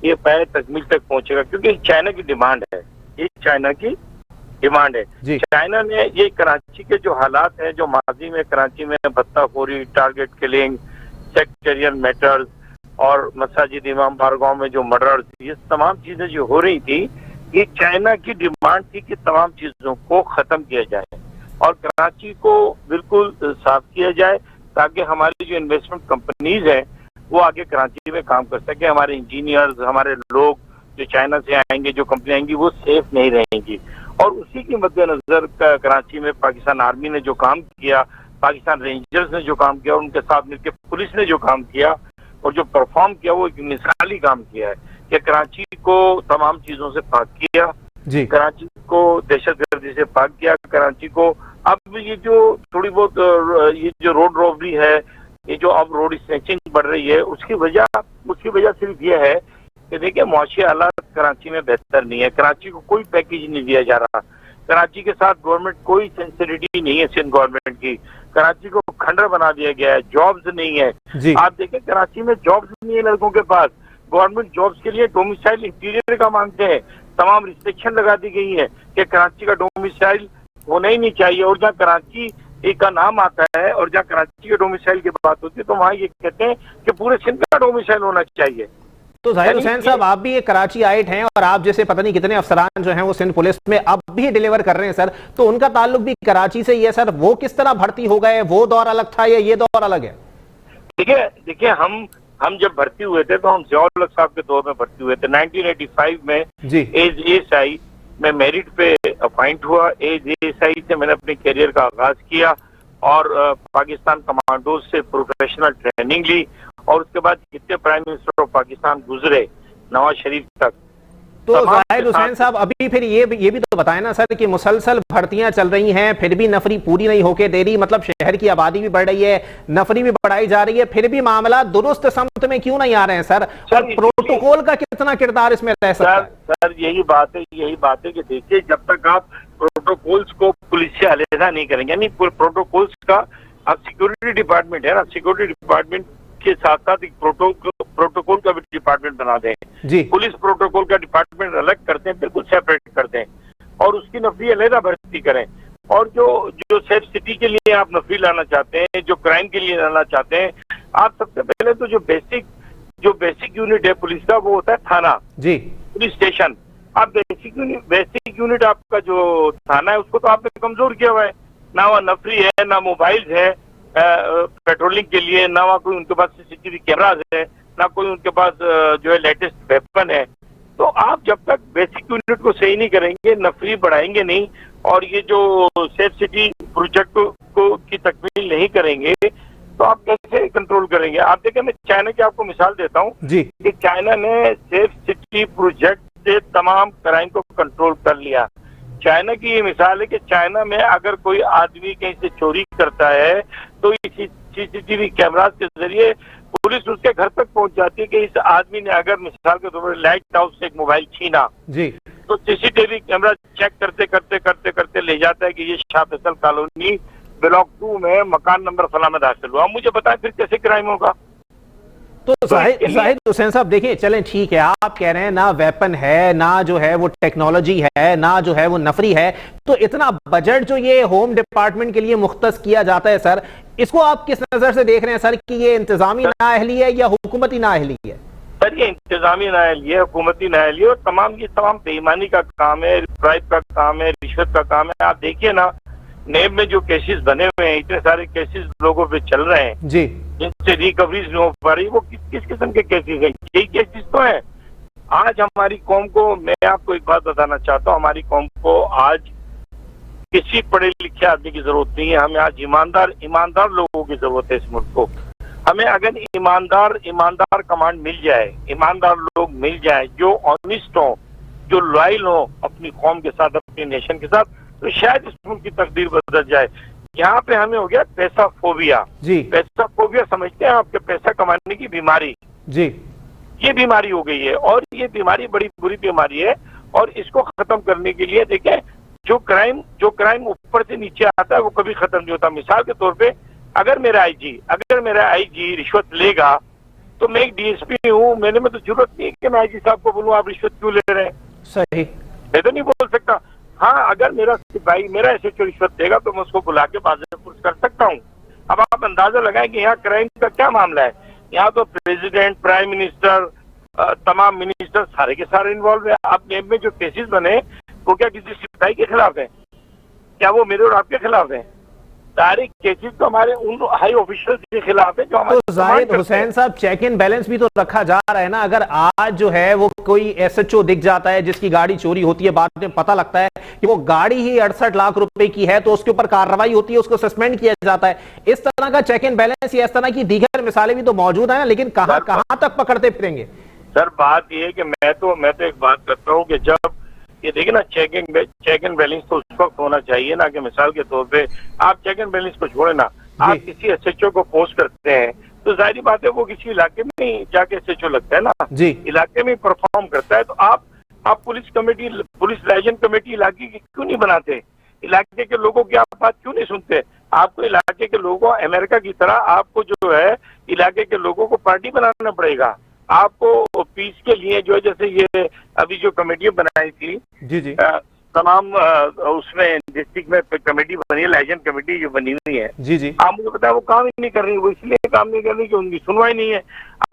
ये पाए तकमील तक पहुंचेगा, क्योंकि चाइना की डिमांड है, ये चाइना की डिमांड है। चाइना ने ये कराची के जो हालात हैं, जो माजी में कराची में भत्ताखोरी, टारगेट किलिंग, सेक्टेरियन मैटर्स और मसाजिद इमाम बारगाह में जो मर्डर्स, ये तमाम चीजें जो हो रही थी, ये चाइना की डिमांड थी कि तमाम चीजों को खत्म किया जाए और कराची को बिल्कुल साफ किया जाए ताकि हमारी जो इन्वेस्टमेंट कंपनीज हैं वो आगे कराची में काम कर सके। हमारे इंजीनियर्स, हमारे लोग जो चाइना से आएंगे, जो कंपनी आएंगी, वो सेफ नहीं रहेंगी। और उसी के मद्देनजर कराची में पाकिस्तान आर्मी ने जो काम किया, पाकिस्तान रेंजर्स ने जो काम किया, उनके साथ मिलकर पुलिस ने जो काम किया और जो परफॉर्म किया, वो एक मिसाली काम किया है कि कराची को तमाम चीजों से पाक किया जी, कराची को दहशतगर्दी से पाक किया, कराची को अब ये जो थोड़ी बहुत ये जो रोड रॉबरी है, ये जो अब रोड स्नैचिंग बढ़ रही है, उसकी वजह सिर्फ ये है कि देखिए मुआशी हालात कराची में बेहतर नहीं है। कराची को कोई पैकेज नहीं दिया जा रहा, कराची के साथ गवर्नमेंट कोई सेंसिटिविटी नहीं है, सिंध गवर्नमेंट की। कराची को खंडर बना दिया गया है, जॉब्स नहीं है। आप देखें कराची में जॉब्स नहीं है लड़कों के पास, गवर्नमेंट जॉब्स के लिए डोमिसाइल इंटीरियर का मांगते हैं। तमाम रिस्ट्रिक्शन लगा दी गई है कि कराची का डोमिसाइल होना ही नहीं चाहिए, और जहाँ कराची एक का नाम आता है और जहाँ कराची के डोमिसाइल की बात होती है तो वहाँ ये कहते हैं कि पूरे सिंध का डोमिसाइल होना चाहिए। तो जाहिद हुसैन साहब, आप भी एक कराची आइट हैं और आप जैसे पता नहीं कितने अफसरान जो हैं वो सिंध पुलिस में अब भी डिलीवर कर रहे हैं सर, तो उनका ताल्लुक भी कराची से ही है सर। वो किस तरह भर्ती हो गए, वो दौर अलग था या ये दौर अलग है? देखिए हम जब भर्ती हुए थे तो हम ज़ियाउल हक साहब के दौर में भर्ती हुए थे 1985 में एज एएसआई में मेरिट पे अपॉइंट हुआ। एज एएसआई से मैंने अपने करियर का आगाज किया और पाकिस्तान कमांडोज से प्रोफेशनल ट्रेनिंग ली और उसके बाद जितने प्राइम मिनिस्टर ऑफ पाकिस्तान गुजरे नवाज शरीफ तक। तो जाहिद हुसैन साहब, अभी फिर ये भी तो बताएं ना सर कि मुसलसल भर्तियां चल रही हैं, फिर भी नफरी पूरी नहीं होके दे रही, मतलब शहर की आबादी भी बढ़ रही है, नफरी भी बढ़ाई जा रही है, फिर भी मामला दुरुस्त समत में क्यों नहीं आ रहे हैं सर? और प्रोटोकॉल का कितना किरदार इसमें रह सकता है? सर यही बात है कि देखिए, जब तक आप प्रोटोकॉल्स को पुलिस से अलहदा नहीं करेंगे, यानी प्रोटोकॉल्स का अब सिक्योरिटी डिपार्टमेंट है ना, सिक्योरिटी डिपार्टमेंट के साथ साथ एक प्रोटोकॉल का भी डिपार्टमेंट बना दें जी। पुलिस प्रोटोकॉल का डिपार्टमेंट अलग करते हैं, बिल्कुल सेपरेट करते हैं और उसकी नफरी अलहदा भर्ती करें। और जो सेफ सिटी के लिए आप नफरी लाना चाहते हैं, जो क्राइम के लिए लाना चाहते हैं, आप सबसे पहले तो जो बेसिक यूनिट है पुलिस का, वो होता है थाना जी, पुलिस स्टेशन। आप बेसिक यूनिट आपका जो थाना है उसको तो आपने कमजोर किया हुआ है, ना वहाँ नफरी है, ना मोबाइल है पेट्रोलिंग के लिए, ना वहाँ कोई उनके पास सीसीटीवी कैमराज है, ना कोई उनके पास जो है लेटेस्ट वेपन है। तो आप जब तक बेसिक यूनिट को सही नहीं करेंगे, नफरी बढ़ाएंगे नहीं और ये जो सेफ सिटी प्रोजेक्ट को की तकमील नहीं करेंगे तो आप कैसे कंट्रोल करेंगे? आप देखें, मैं चाइना की आपको मिसाल देता हूँ कि चाइना ने सेफ सिटी प्रोजेक्ट से तमाम क्राइम को कंट्रोल कर लिया। चाइना की ये मिसाल है कि चाइना में अगर कोई आदमी कहीं से चोरी करता है तो सीसीटीवी कैमरास के जरिए पुलिस उसके घर तक पहुंच जाती है कि इस आदमी ने अगर मिसाल के तौर पर लाइट हाउस से एक मोबाइल छीना जी, तो सीसीटीवी कैमरा चेक करते ले जाता है कि ये शाह फैसल कॉलोनी ब्लॉक 2 में मकान नंबर फला में दाखिल हुआ। मुझे बताएं फिर कैसे क्राइम होगा? तो जाहिद हुसैन साहब देखिए, चलें ठीक है, आप कह रहे हैं ना वेपन है, ना जो है वो टेक्नोलॉजी है, ना जो है वो नफरी है, तो इतना बजट जो ये होम डिपार्टमेंट के लिए मुख्तस किया जाता है सर, इसको आप किस नजर से देख रहे हैं सर कि ये इंतजामी नाअहली है या हुकूमती नाअहली है? सर ये इंतजामी नाअहली है, हुकूमती नाअहली है, और तमाम बेईमानी का काम है, ब्राइब का काम है, रिश्वत का काम है। आप देखिए ना, नेब में जो केसेस बने हुए हैं, इतने सारे केसेस लोगों पे चल रहे हैं जी, जिनसे रिकवरीज नहीं हो पा रही, वो किस किस्म के केसेस हैं? यही केसेस तो है। आज हमारी कौम को, मैं आपको एक बात बताना चाहता हूँ, हमारी कौम को आज किसी पढ़े लिखे आदमी की जरूरत नहीं है, हमें आज ईमानदार लोगों की जरूरत है इस मुल्क को। हमें अगर ईमानदार कमांड मिल जाए, ईमानदार लोग मिल जाए, जो ऑनेस्ट हो, जो लॉयल हो अपनी कौम के साथ, अपनी नेशन के साथ, तो शायद इस मुल्क की तकदीर बदल जाए। यहाँ पे हमें हो गया पैसा फोबिया जी, पैसा फोबिया समझते हैं आपके, पैसा कमाने की बीमारी जी, ये बीमारी हो गई है, और ये बीमारी बड़ी बुरी बीमारी है। और इसको खत्म करने के लिए देखें, जो क्राइम ऊपर से नीचे आता है वो कभी खत्म नहीं होता। मिसाल के तौर पे अगर मेरा आईजी रिश्वत लेगा, तो मैं एक डीएसपी हूँ, मेरे में तो जरूरत नहीं है कि मैं आईजी साहब को बोलूँ आप रिश्वत क्यों ले रहे हैं। सही, मैं तो नहीं बोल सकता। हाँ, अगर मेरा सिपाही मेरा एसएचओ रिश्वत देगा तो मैं उसको बुला के बाज़ेबत कर सकता हूँ। अब आप अंदाजा लगाएं कि यहाँ क्राइम का क्या मामला है। यहाँ तो प्रेसिडेंट, प्राइम मिनिस्टर, तमाम मिनिस्टर सारे के सारे इन्वॉल्व है। आप नेब में जो केसेस बने वो क्या किसी सिपाही के खिलाफ है? क्या वो मेरे और आपके खिलाफ है? सारे केसेस तो हमारे उन हाई ऑफिशियल्स के खिलाफ है जो हमारे। तो जाहिद हुसैन साहब, चेक इन बैलेंस भी तो रखा जा रहा है ना। अगर आज जो है वो कोई एसएचओ दिख जाता है जिसकी गाड़ी चोरी होती है, बाद में पता लगता है कि वो गाड़ी ही 68 लाख रुपए की है, तो उसके ऊपर कार्रवाई होती है, उसको सस्पेंड किया जाता है। इस तरह का चेक इन बैलेंस या इस तरह की दीगर मिसालें भी तो मौजूद है, लेकिन कहां तक पकड़ते फिरेंगे? सर बात यह है कि मैं तो एक बात करता हूँ कि जब ये देखिए ना, चेक एंड बैलेंस तो उस वक्त होना चाहिए ना कि मिसाल के तौर पे आप चेक एंड बैलेंस को छोड़े ना, आप किसी एसएचओ को पोस्ट करते हैं तो जाहिर बात है वो किसी इलाके में ही जाके एसएचओ लगता है ना जी, इलाके में परफॉर्म करता है। तो आप पुलिस लाइजन कमेटी इलाके की क्यों नहीं बनाते? इलाके के लोगों की आप बात क्यों नहीं सुनते? आपको इलाके के लोगों, अमेरिका की तरह आपको जो है इलाके के लोगों को पार्टी बनाना पड़ेगा। आपको पीस के लिए जो है, जैसे ये अभी जो कमेटी बनाई थी जी, तमाम उसमें डिस्ट्रिक्ट में कमेटी बनी है, लाइजन कमेटी जो बनी हुई है जी, आप मुझे बताया वो काम ही नहीं कर रही। वो इसलिए काम नहीं कर रही कि उनकी सुनवाई नहीं है।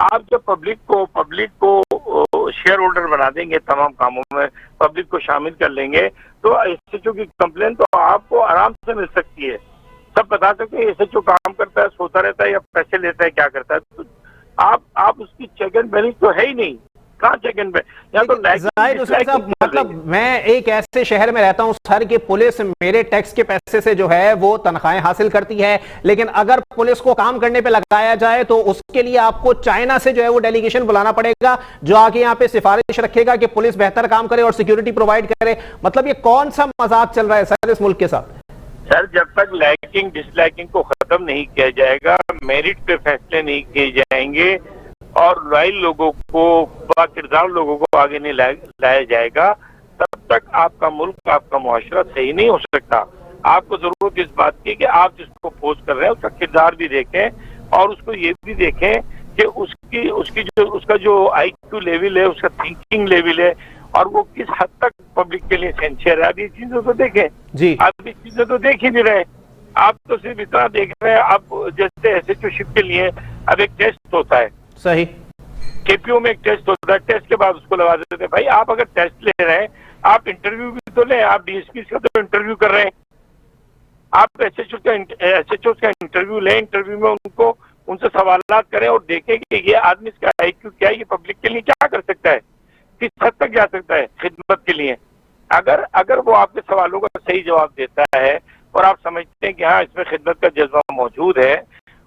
आप जब पब्लिक को शेयर होल्डर बना देंगे, तमाम कामों में पब्लिक को शामिल कर लेंगे, तो एसएचओ की कंप्लेन तो आपको आराम से मिल सकती है। सब बता सकते हैं एसएचओ काम करता है, सोता रहता है या पैसे लेता है, क्या करता है। तो आप उसकी चेक एंड बैलेंस तो है ही नहीं। कहाँ चेक एंड बैलेंस? तो जाहिद हुसैन साहब, मतलब मैं एक ऐसे शहर में रहता हूँ सर कि पुलिस मेरे टैक्स के पैसे से जो है वो तनख्वाहें हासिल करती है, लेकिन अगर पुलिस को काम करने पे लगाया जाए तो उसके लिए आपको चाइना से जो है वो डेलीगेशन बुलाना पड़ेगा, जो आके यहाँ पे सिफारिश रखेगा कि पुलिस बेहतर काम करे और सिक्योरिटी प्रोवाइड करे। मतलब ये कौन सा मजाक चल रहा है सर इस मुल्क के साथ? सर जब तक लाइकिंग डिसलाइकिंग को खत्म नहीं किया जाएगा, मेरिट पे फैसले नहीं किए जाएंगे और लॉयल लोगों को, बाकिरदार लोगों को आगे नहीं लाया जाएगा, तब तक आपका मुल्क, आपका मुआशरा सही नहीं हो सकता। आपको जरूरत इस बात की कि आप जिसको पोस्ट कर रहे हैं उसका किरदार भी देखें और उसको ये भी देखें कि उसका जो IQ लेवल है, उसका थिंकिंग लेवल है और वो किस हद तक पब्लिक के लिए सिंसियर है। अब ये चीजें तो देखें जी, आप इस चीजें तो देख ही नहीं रहे। आप तो सिर्फ इतना देख रहे हैं, आप जैसे एसएचओशिप के लिए अब एक टेस्ट होता है, सही, केपीओ में एक टेस्ट होता है, टेस्ट के बाद उसको लगा देते हैं। भाई आप अगर टेस्ट ले रहे हैं, आप इंटरव्यू भी तो लें। आप डीएसपी का तो इंटरव्यू कर रहे हैं, आप एसएचओ का इंटरव्यू लें, इंटरव्यू में उनसे सवालात करें और देखें कि ये आदमी इसका IQ क्या है, ये पब्लिक के लिए क्या कर सकता है, किस हद तक जा सकता है खिदमत के लिए। अगर वो आपके सवालों का सही जवाब देता है और आप समझते हैं कि हाँ इसमें खिदमत का जज्बा मौजूद है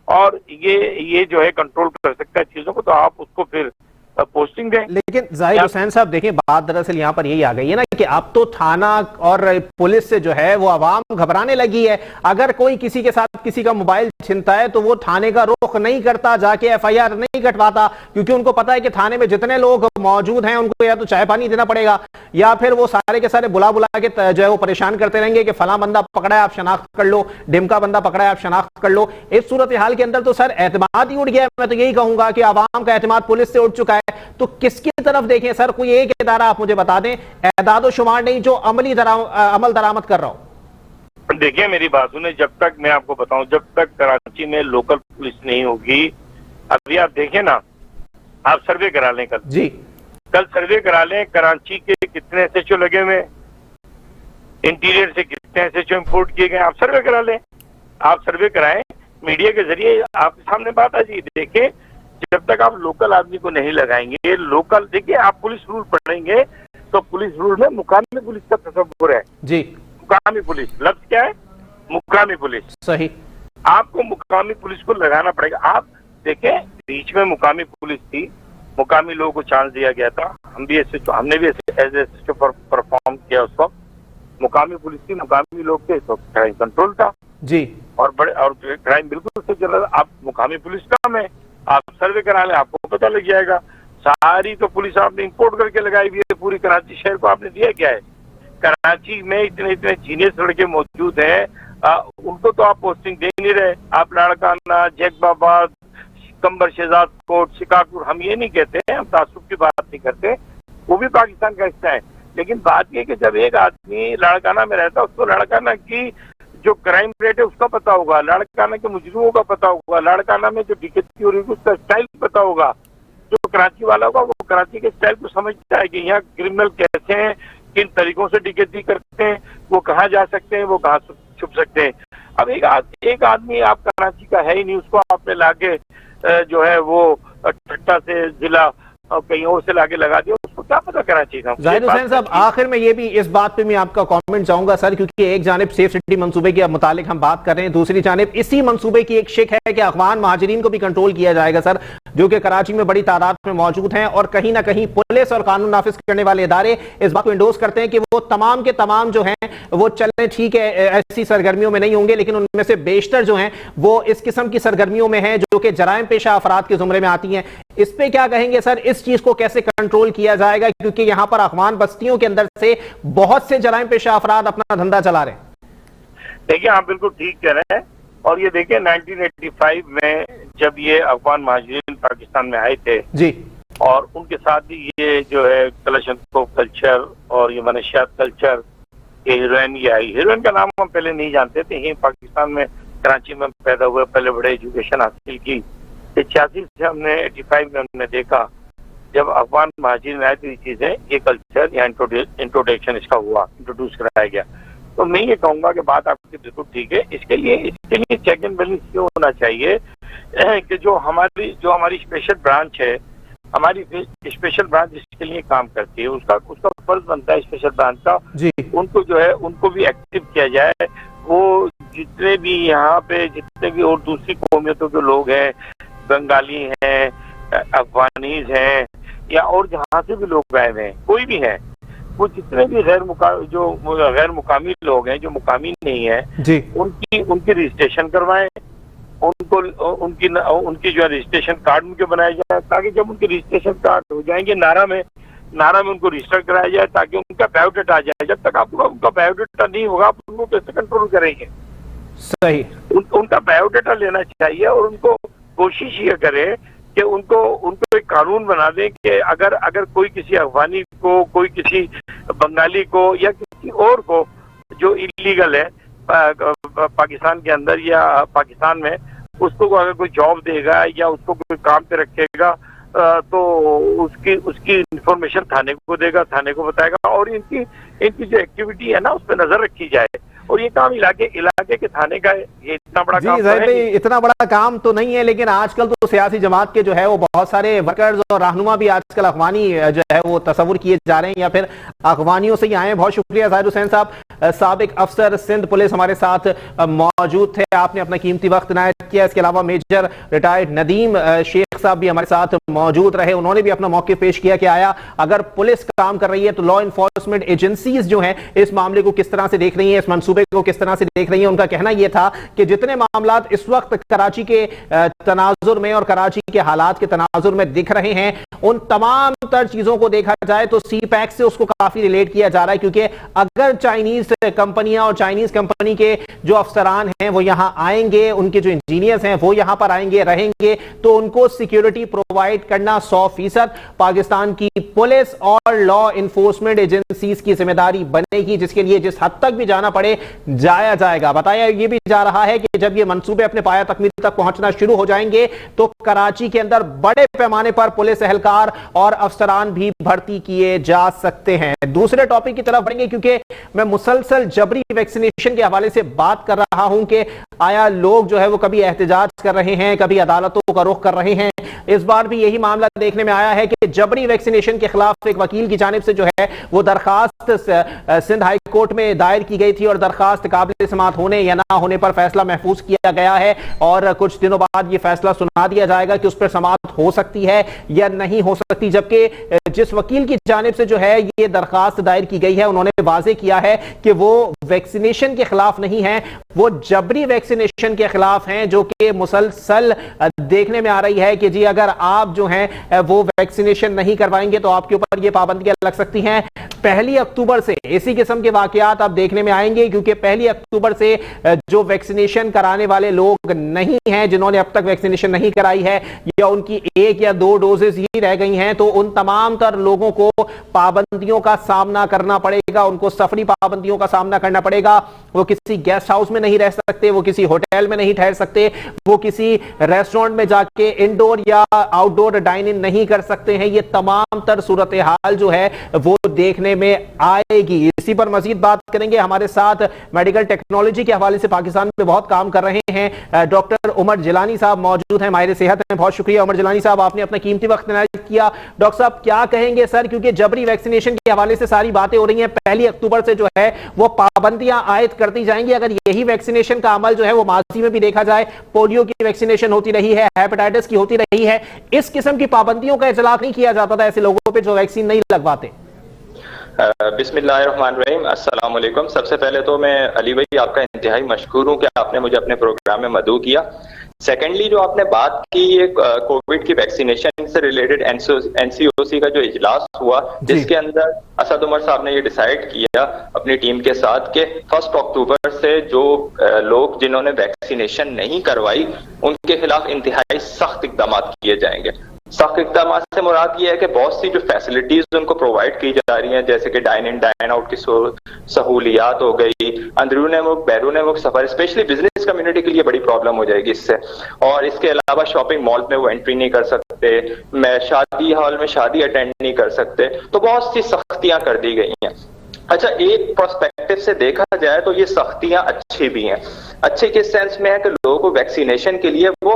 और ये जो है कंट्रोल कर सकता है चीजों को, तो आप उसको फिर पोस्टिंग दें। लेकिन जाहिद हुसैन साहब देखिए, बात दरअसल यहाँ पर यही आ गई है ना कि अब तो थाना और पुलिस से जो है वो आवाम घबराने लगी है। अगर कोई किसी के साथ किसी का मोबाइल छिनता है तो वो थाने का रुख नहीं करता, जाके एफआईआर नहीं कटवाता, क्योंकि उनको पता है कि थाने में जितने लोग मौजूद हैं उनको या तो चाय पानी देना पड़ेगा या फिर वो सारे के सारे बुला बुला के जो है वो परेशान करते रहेंगे कि फला बंदा पकड़ा है आप शनाख्त कर लो, ढिमका बंदा पकड़ा है आप शनाख्त कर लो। इस सूरत हाल के अंदर तो सर एतमाद ही उठ गया है। मैं तो यही कहूंगा कि आवाम का एतमाद पुलिस से उठ चुका है, तो किसकी तरफ देखें सर? कोई एक इदारा आप मुझे बता दें, एदाद शुमार नहीं, जो अमल दरामद कर रहा हो। देखिए मेरी बात सुने, जब तक मैं आपको बताऊं, जब तक कराची में लोकल पुलिस नहीं होगी, अभी आप देखें ना, आप सर्वे करा लें कल जी, कल सर्वे करा लें कराची के कितने एसएचओ लगे हुए, इंटीरियर से कितने एसएचओ इंपोर्ट किए गए, आप सर्वे करा लें। आप सर्वे कराएं, मीडिया के जरिए आपके सामने बात आ जाएगी। देखें, जब तक आप लोकल आदमी को नहीं लगाएंगे, लोकल देखिए आप पुलिस रूल पढ़ेंगे तो पुलिस रूल में मुकामी पुलिस का तस्वुर है जी। मुकामी पुलिस लफ्ज क्या है? मुकामी पुलिस। सही, आपको मुकामी पुलिस को लगाना पड़ेगा। आप देखें, बीच में मुकामी पुलिस थी, मुकामी लोगों को चांस दिया गया था, हमने भी एज एसएचओ परफॉर्म किया उस वक्त। मुकामी पुलिस थी, मुकामी लोग थे, तो क्राइम कंट्रोल था जी, और क्राइम बिल्कुल से चल रहा था। आप मुकामी पुलिस काम है, आप सर्वे करा लें, आपको पता लग जाएगा। सारी तो पुलिस आपने इंपोर्ट करके लगाई हुई है, पूरी कराची शहर को आपने दिया क्या है? कराची में इतने इतने जीनियस लड़के मौजूद हैं, उनको तो आप पोस्टिंग दे नहीं रहे। आप लाड़काना, जैकबाबाद, कंबर शहजाद कोट, शिकारपुर, हम ये नहीं कहते हैं, हम तासुब की बात नहीं करते, वो भी पाकिस्तान का हिस्सा है। लेकिन बात यह कि जब एक आदमी लाड़काना में रहता है, उसको लाड़काना की जो क्राइम रेट है उसका पता होगा, लाड़काना के मुजरिमों का पता होगा, लाड़काना में जो डकैती हो रही है उसका स्टाइल पता होगा। जो कराची वाला होगा वो कराची के स्टाइल को समझता है कि यहाँ क्रिमिनल कैसे हैं, किन तरीकों से डकैती करते हैं, वो कहाँ जा सकते हैं, वो कहाँ छुप सकते हैं। अब एक आदमी आप कराची का है ही नहीं, उसको आपने लाके जो है वो ठट्टा से जिला कहीं और से लाके लगा दिया, उसको क्या पता कराची का। जाहिद हुसैन साहब, आखिर में ये भी इस बात पे मैं आपका कमेंट चाहूंगा सर, क्योंकि एक जानिब सेफ सिटी मंसूबे के मुतालिक हम बात कर रहे हैं, दूसरी जानिब इसी मंसूबे की एक शिक है कि अफगान महाजरीन को भी कंट्रोल किया जाएगा सर, जो कि कराची में बड़ी तादाद में मौजूद हैं, और कहीं ना कहीं पुलिस और कानून नाफिज करने वाले इदारे इस बात को इंडोर्स करते हैं कि वो तमाम के तमाम जो हैं वो चलें, ठीक है ऐसी सरगर्मियों में नहीं होंगे, लेकिन उनमें से बेशतर जो हैं वो इस किस्म की सरगर्मियों में हैं जो कि जराइम पेशा अफराद के जुमरे में आती हैं। इस पे क्या कहेंगे सर, इस चीज को कैसे कंट्रोल किया जाएगा? क्योंकि यहां पर अफगान बस्तियों के अंदर से बहुत से जराइम पेशा अफराद अपना धंधा चला रहे हैं। देखिए, आप बिल्कुल ठीक कह रहे हैं, और ये देखिए 1985 में जब ये अफगान महाजरीन पाकिस्तान में आए थे जी, और उनके साथ ही ये जो है कलशनकोव कल्चर और ये मनशियात कल्चर, ये हीरोइन ये आई। हीरोइन का नाम हम पहले नहीं जानते थे, यही पाकिस्तान में कराची में पैदा हुए, पहले बड़े एजुकेशन हासिल की। 86 से हमने 85 में हमने देखा जब अफगान महाजरीन आए तो ये चीजें, ये कल्चर या इंट्रोडक्शन इसका हुआ, इंट्रोड्यूस कराया गया। तो मैं ये कहूंगा कि बात आपकी बिल्कुल ठीक है। इसके लिए चेक एंड बैलेंस क्यों होना चाहिए कि जो हमारी स्पेशल ब्रांच है, हमारी स्पेशल ब्रांच जिसके लिए काम करती है, उसका फर्ज बनता है स्पेशल ब्रांच का जी, उनको जो है उनको भी एक्टिव किया जाए। वो जितने भी यहाँ पे जितने भी और दूसरी कौमियतों के लोग हैं, बंगाली हैं, अफगानीज हैं, या और जहाँ से भी लोग आए हुए हैं, कोई भी है, वो जितने भी गैर मुकामी लोग हैं, जो मुकामी नहीं है जी, उनकी रजिस्ट्रेशन करवाएं, उनकी जो है रजिस्ट्रेशन कार्ड उनके बनाए जाए, ताकि जब उनके रजिस्ट्रेशन कार्ड हो जाएंगे नारा में उनको रजिस्टर कराया जाए, ताकि उनका बायोडाटा आ जाए। जब तक आपका उनका बायोडाटा नहीं होगा, आप उनको कैसे कंट्रोल करेंगे? सही, उनका बायोडाटा लेना चाहिए, और उनको कोशिश ये करे कि उनको एक कानून बना दें कि अगर कोई किसी अफगानी को, कोई किसी बंगाली को या किसी और को जो इलीगल है पाकिस्तान के अंदर या पाकिस्तान में, उसको अगर कोई जॉब देगा या उसको कोई काम पे रखेगा तो उसकी इंफॉर्मेशन थाने को देगा, थाने को बताएगा, और इनकी जो एक्टिविटी है ना उस पर नजर रखी जाए। और ये काम इलाके के थाने का है, ये इतना बड़ा काम है। इतना बड़ा काम तो नहीं है, लेकिन आजकल तो सियासी जमात के जो है वो बहुत सारे वर्कर्स और रहनुमा भी आजकल अफगानी जो है वो तस्वुर किए जा रहे हैं या फिर अफगानियों से ही आए हैं। बहुत शुक्रिया जाहिद हुसैन साहब, साबिक अफसर सिंध पुलिस हमारे साथ मौजूद थे, आपने अपना कीमती वक्त इनायत किया। इसके अलावा मेजर रिटायर्ड नदीम शेख साहब भी हमारे साथ मौजूद रहे, उन्होंने भी अपना मौके पेश किया कि आया अगर पुलिस काम कर रही है तो लॉ इन्फोर्समेंट एनफोर्समेंट एजेंसीज जो हैं इस मामले को किस तरह से देख रही हैं, इस मंसूबे को किस तरह से देख रही हैं। उनका कहना यह था कि जितने मामलात इस वक्त कराची के तनाजुर में और कराची के हालात के तनाजुर में दिख रहे हैं, उन तमाम तर चीजों को देखा जाए तो सी पैक से उसको काफी रिलेट किया जा रहा है, क्योंकि अगर चाइनीज कंपनियां और चाइनीज कंपनी के जो अफसरान हैं वो यहां आएंगे, उनके जो इंजीनियर्स हैं वो यहां पर आएंगे रहेंगे, तो उनको सिक्योरिटी प्रोवाइड करना 100% पाकिस्तान की पुलिस और लॉ इन्फोर्समेंट एजेंसीज की जिम्मेदारी बनेगी, जिसके लिए जिस हद तक भी जाना पड़े जाया जाएगा। बताया यह भी जा रहा है कि जब ये मंसूबे अपने पाया तकमील तक पहुंचना शुरू हो जाएंगे तो कराची के अंदर बड़े पैमाने पर पुलिस एहलकार और अफसरान भी भर्ती किए जा सकते हैं। दूसरे टॉपिक की तरफ बढ़ेंगे, क्योंकि मैं मुसलसल जबरी वैक्सीनेशन के हवाले से बात कर रहा हूं कि आया लोग जो है वो कभी एहतजाज कर रहे हैं, कभी अदालतों का रुख कर रहे हैं। इस बार भी यही मामला देखने में आया है कि जबरी वैक्सीनेशन के खिलाफ एक वकील की जानिब से जो है वो दरखास्त सिंध हाई कोर्ट में दायर की गई थी और दरखास्त काबिल समाअत होने या ना होने पर फैसला महफूज किया गया है और कुछ दिनों बाद ये फैसला सुना दिया जाएगा कि उस पर समाअत हो सकती है या नहीं हो सकती। जबकि जिस वकील की जानिब से जो है ये दरखास्त दायर की गई है उन्होंने वाजे किया है कि वो वैक्सीनेशन के खिलाफ नहीं है, वो जबरी वैक्सीनेशन के खिलाफ हैं, जो कि मुसलसल देखने में आ रही है कि जी अगर आप जो हैं वो वैक्सीनेशन नहीं करवाएंगे तो आपके ऊपर ये पाबंदियां लग सकती हैं। 1 अक्टूबर से इसी किस्म के वाकयात आप देखने में आएंगे, क्योंकि 1 अक्टूबर से जो वैक्सीनेशन कराने वाले लोग नहीं हैं, जिन्होंने अब तक वैक्सीनेशन नहीं कराई है या उनकी 1 या 2 डोजेज ही रह गई हैं, तो उन तमाम तर लोगों को पाबंदियों का सामना करना पड़ेगा, उनको सफरी पाबंदियों का सामना करना पड़ेगा। वो किसी गेस्ट हाउस में नहीं रह सकते, वो किसी होटल में नहीं ठहर सकते, वो किसी रेस्टोरेंट में जाके इंडोर या आउटडोर डाइन इन नहीं कर सकते हैं। ये तमाम तर सूरत हाल जो है वो देखने में आएगी। इसी पर मजीद बात करेंगे। हमारे साथ मेडिकल टेक्नोलॉजी के हवाले से पाकिस्तान में बहुत काम कर रहे हैं डॉक्टर उमर जिलानी साहब मौजूद हैं, माहिर सेहत हैं। बहुत शुक्रिया उमर जिलानी साहब, आपने अपना कीमती वक्त इनायत किया। डॉक्टर साहब क्या कहेंगे सर, क्योंकि जबरी वैक्सीनेशन के हवाले से सारी बातें हो रही हैं, 1 अक्टूबर से जो है वो पाबंदियां आयद करती जाएंगी। अगर यही वैक्सीनेशन का अमल जो है वो माजी में भी देखा जाए, पोलियो की वैक्सीनेशन होती रही है, हेपेटाइटिस की होती रही है, इस किस्म की पाबंदियों का इतलाक नहीं किया जाता था ऐसे लोगों पे जो वैक्सीन नहीं लगवाते। बिस्मिल्लाहिर्रहमानिर्रहीम, अस्सलाम वालेकुम। सबसे पहले तो मैं अली भाई आपका इंतहाई मशकूर हूँ कि आपने मुझे अपने प्रोग्राम में मदऊ किया। सेकेंडली जो आपने बात की ये कोविड की वैक्सीनेशन से रिलेटेड एनसीओसी का जो इजलास हुआ, जिसके अंदर असद उमर साहब ने ये डिसाइड किया अपनी टीम के साथ कि 1 अक्टूबर से जो लोग जिन्होंने वैक्सीनेशन नहीं करवाई उनके खिलाफ इंतहाई सख्त इकदाम किए जाएंगे। सख्त इकदाम से मुराद ये है कि बहुत सी जो फैसिलिटीज उनको प्रोवाइड की जा रही हैं, जैसे कि डाइन इन डाइन आउट की सहूलियात हो गई, अंदरून मुल्क बैरून मुल्क सफर, स्पेशली बिजनेस कम्युनिटी के लिए बड़ी प्रॉब्लम हो जाएगी इससे। और इसके अलावा शॉपिंग मॉल में वो एंट्री नहीं कर सकते, शादी हॉल में शादी अटेंड नहीं कर सकते, तो बहुत सी सख्तियां कर दी गई हैं। अच्छा, एक पर्सपेक्टिव से देखा जाए तो ये सख्तियां अच्छी भी हैं। अच्छे किस सेंस में है कि लोगों को वैक्सीनेशन के लिए वो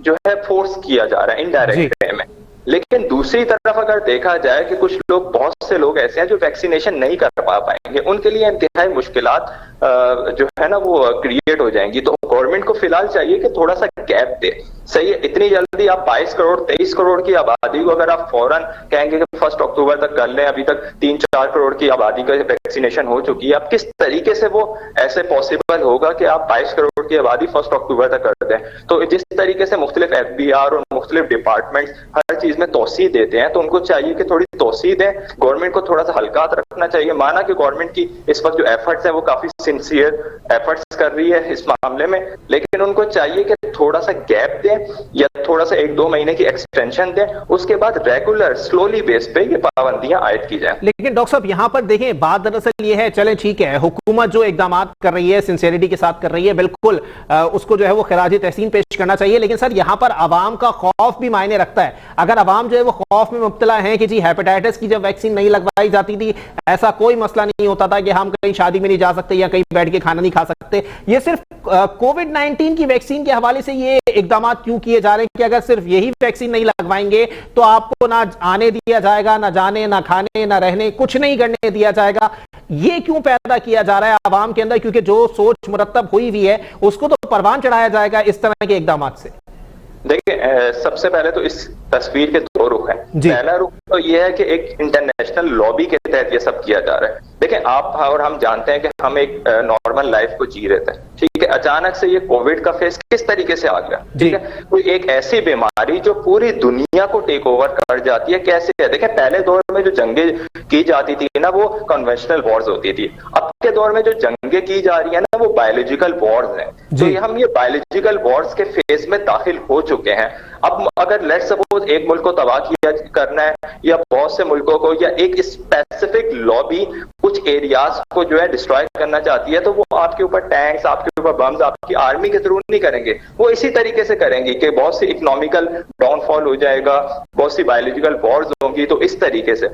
जो है फोर्स किया जा रहा है इनडायरेक्ट वे में। लेकिन दूसरी तरफ अगर देखा जाए कि कुछ लोग, बहुत से लोग ऐसे हैं जो वैक्सीनेशन नहीं कर पाएंगे, उनके लिए इंतहाई मुश्किलात जो है ना वो क्रिएट हो जाएंगी। तो गवर्नमेंट को फिलहाल चाहिए कि थोड़ा सा गैप दे। सही है, इतनी जल्दी आप 22 करोड़ 23 करोड़ की आबादी को अगर आप फौरन कहेंगे कि 1 अक्टूबर तक कर लें, अभी तक 3-4 करोड़ की आबादी का वैक्सीनेशन हो चुकी है, आप किस तरीके से वो ऐसे पॉसिबल होगा कि आप 22 करोड़ की आबादी 1 अक्टूबर तक कर दें। तो जिस तरीके से मुख्तलिफ FBI और मुख्तलिफ डिपार्टमेंट हर चीज में तोसी देते हैं, तो उनको चाहिए कि थोड़ी तोसी दें। गवर्नमेंट को थोड़ा सा हल्कात रखना चाहिए। माना कि गवर्नमेंट की इस वक्त जो एफर्ट्स है वो काफी सिंसियर एफर्ट्स कर रही है इस मामले में, लेकिन उनको चाहिए कि थोड़ा सा गैप दें या थोड़ा सा 1-2 महीने की एक्सटेंशन दें, उसके बाद रेगुलर स्लोली बेस पे ये पाबंदियां आयद की जाए। लेकिन डॉक्टर साहब यहाँ पर देखें, बात दरअसल ये है, चलें ठीक है, हुकूमत जो इकदाम कर रही है सिंसियरिटी के साथ कर रही है, बिल्कुल उसको जो है वो खिराज तहसीन पेश करना चाहिए। लेकिन सर यहाँ पर अवाम का खौफ भी मायने रखता है। अगर अवाम जो है वो खौफ में मुब्तला है कि जी हेपेटाइटिस की जब वैक्सीन नहीं लगवाई जाती थी ऐसा कोई मसला नहीं होता था कि हम कहीं शादी में नहीं जा सकते या कहीं बैठ के खाना नहीं खा सकते, ये सिर्फ कोविड-19 की वैक्सीन के हवाले से ये इकदाम क्यों किए जा रहे हैं कि अगर सिर्फ यही वैक्सीन नहीं लगवाएंगे तो आपको ना आने दिया जाएगा, ना जाने, ना खाने, ना रहने, कुछ नहीं करने दिया जाएगा। ये क्यों पैदा किया जा रहा है आवाम के अंदर? क्योंकि जो सोच मुरत्तब हुई हुई है उसको तो परवान चढ़ाया जाएगा इस तरह के इकदाम से। देखिए, सबसे पहले तो इस तस्वीर के 2 रुख हैं। पहला रुख तो ये है कि एक इंटरनेशनल लॉबी के तहत ये सब किया जा रहा है। देखिए आप और हम जानते हैं कि हम एक नॉर्मल लाइफ को जी रहे थे, ठीक है, अचानक से ये कोविड का फेस किस तरीके से आ गया, ठीक है, कोई एक ऐसी बीमारी जो पूरी दुनिया को टेक ओवर कर जाती है, कैसे है? देखिए पहले दौर में जो जंगें की जाती थी ना वो कन्वेंशनल वॉर्स होती थी, अब के दौर में जो जंगें की जा रही है ना वो बायोलॉजिकल वॉर्स हैं। तो हम ये बायोलॉजिकल वॉर्स के फेज में दाखिल हो चुके हैं। अब अगर लेट्स सपोज एक मुल्क को तबाह किया करना है या बहुत से मुल्कों को या एक स्पेसिफिक लॉबी कुछ एरियाज को जो है डिस्ट्रॉय करना चाहती है, तो वो आपके ऊपर टैंक्स, आपके ऊपर बम्स, आपकी आर्मी के थ्रू नहीं करेंगे, वो इसी तरीके से करेंगे कि बहुत सी इकोनॉमिकल डाउनफॉल हो जाएगा, बहुत सी बायोलॉजिकल वॉर्स होंगी, तो इस तरीके से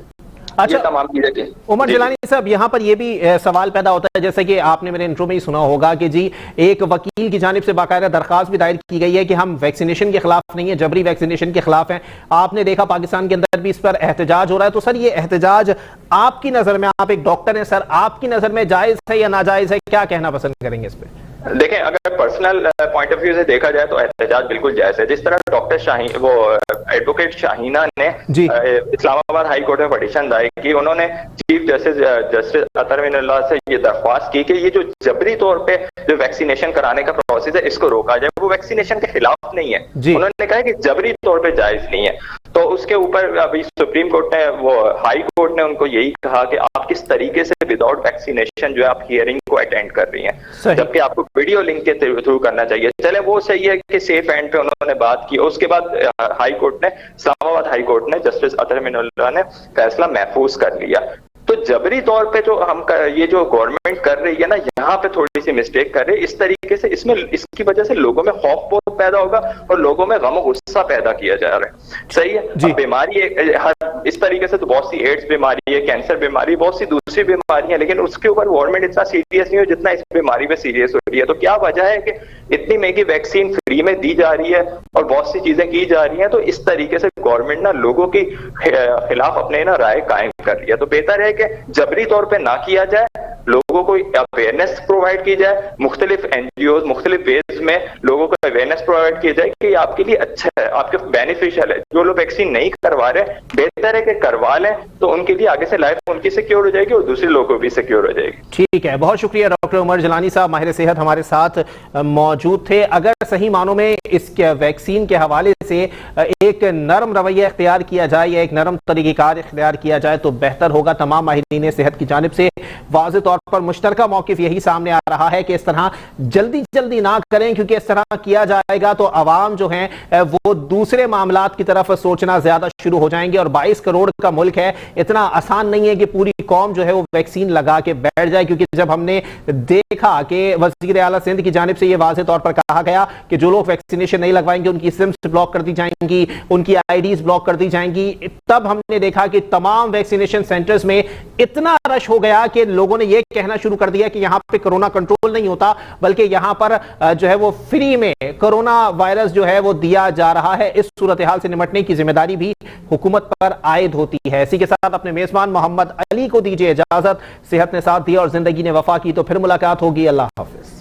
अच्छा तमाम चीजें। उमर जिलानी साहब, यहाँ पर यह भी सवाल पैदा होता है, जैसे कि आपने मेरे इंट्रो में ही सुना होगा कि जी एक वकील की जानिब से बाकायदा दरखास्त भी दायर की गई है कि हम वैक्सीनेशन के खिलाफ नहीं है, जबरी वैक्सीनेशन के खिलाफ हैं। आपने देखा पाकिस्तान के अंदर भी इस पर एहतजाज हो रहा है, तो सर ये एहतजाज आपकी नजर में, आप एक डॉक्टर हैं सर, आपकी नजर में जायज है या नाजायज है, क्या कहना पसंद करेंगे इस पर? देखें अगर पर्सनल पॉइंट ऑफ व्यू से देखा जाए तो एहतजाज बिल्कुल जायज है। जिस तरह डॉक्टर शाहीन, वो एडवोकेट शाहीना ने इस्लामाबाद हाई कोर्ट में पिटीशन दायर की, उन्होंने चीफ जस्टिस अतर मिनल्लाह से ये दरख्वास्त की कि ये जो जबरी तौर पे जो वैक्सीनेशन कराने का प्रोसेस है इसको रोका जाए। वो वैक्सीनेशन के खिलाफ नहीं है, उन्होंने कहा कि जबरी तौर पे जायज नहीं है। तो उसके ऊपर अभी सुप्रीम कोर्ट ने, वो हाई कोर्ट ने उनको यही कहा कि आप किस तरीके से विदाउट वैक्सीनेशन जो है आप हियरिंग को अटेंड कर रही हैं, जबकि आपको वीडियो लिंक के थ्रू करना चाहिए। चले वो सही है कि सेफ एंड पे उन्होंने बात की। उसके बाद हाई कोर्ट ने, इस्लामाबाद हाई कोर्ट ने, जस्टिस अतर मिनल्लाह ने फैसला महफूज कर लिया। तो जबरी तौर पे जो हम ये जो गवर्नमेंट कर रही है ना, यहाँ पे थोड़ी सी मिस्टेक कर रही है। इस तरीके से इसमें इसकी वजह से लोगों में खौफ बहुत पैदा होगा और लोगों में गम गुस्सा पैदा किया जा रहा है। सही है, अब बीमारी इस तरीके से तो बहुत सी एड्स बीमारी है, कैंसर बीमारी, बहुत सी दूसरी बीमारी है, लेकिन उसके ऊपर गवर्नमेंट इतना सीरियस नहीं हो जितना इस बीमारी पे सीरियस हो रही है। तो क्या वजह है कि इतनी महंगी वैक्सीन फ्री में दी जा रही है और बहुत सी चीजें की जा रही हैं, तो इस तरीके से गवर्नमेंट ना लोगों के खिलाफ अपने ना राय कायम कर रही है। तो बेहतर है कि जबरी तौर पे ना किया जाए, लोगों को अवेयरनेस प्रोवाइड की जाए, मुख्तलिफ एनजीओ मुख्तलिफ वेज में लोगों को अवेयरनेस प्रोवाइड की जाए कि आपके लिए अच्छा है, आपके बेनिफिशियल है। जो लोग वैक्सीन नहीं करवा रहे, बेहतर है कि करवा लें, तो उनके लिए आगे से लाइफ उनकी सिक्योर हो जाएगी और दूसरे लोगों को भी सिक्योर हो जाएगी। ठीक है, बहुत शुक्रिया डॉक्टर उमर जिलानी साहब, माहिर सेहत हमारे साथ मौजूद थे। अगर सही मानों में इस वैक्सीन के हवाले से एक नरम रवैया इख्तियार किया जाए या एक नरम तरीक़ेकार इख्तियार किया जाए तो बेहतर होगा। तमाम माहिरीन सेहत की जानिब से वाज़ेह तौर पर मुश्तरका मौक़िफ़ यही सामने आ रहा है कि इस तरह जल्दी जल्दी ना करें, क्योंकि इस तरह किया जाएगा तो अवाम जो है वो दूसरे मामलात की तरफ सोचना ज्यादा शुरू हो जाएंगे। और 22 करोड़ का मुल्क है, इतना आसान नहीं है कि पूरी कौम जो है वो वैक्सीन लगा के बैठ जाए। क्योंकि जब हमने देखा कि वज़ीर आला सिंध की जानिब से ये वाज़ेह तौर पर कहा गया कि जो लोग वैक्सीनेशन नहीं लगवाएंगे उनकी सिम्स ब्लॉक कर दी जाएंगी, उनकी आईडीज ब्लॉक कर दी जाएंगी, तब हमने देखा कि तमाम वैक्सीनेशन सेंटर्स में इतना रश हो गया कि लोगों ने यह कहना शुरू कर दिया कि यहां पे कोरोना कंट्रोल नहीं होता, बल्कि यहां पर जो है वो फ्री में कोरोना वायरस जो है वो दिया जा रहा है। इस सूरत हाल से निपटने की जिम्मेदारी भी हुकूमत पर आयद होती है। इसी के साथ अपने मेजबान मोहम्मद अली को दीजिए इजाजत। सेहत ने साथ दिया और जिंदगी ने वफा की, तो फिर मुलाकात होगी। अल्लाह हाफिज।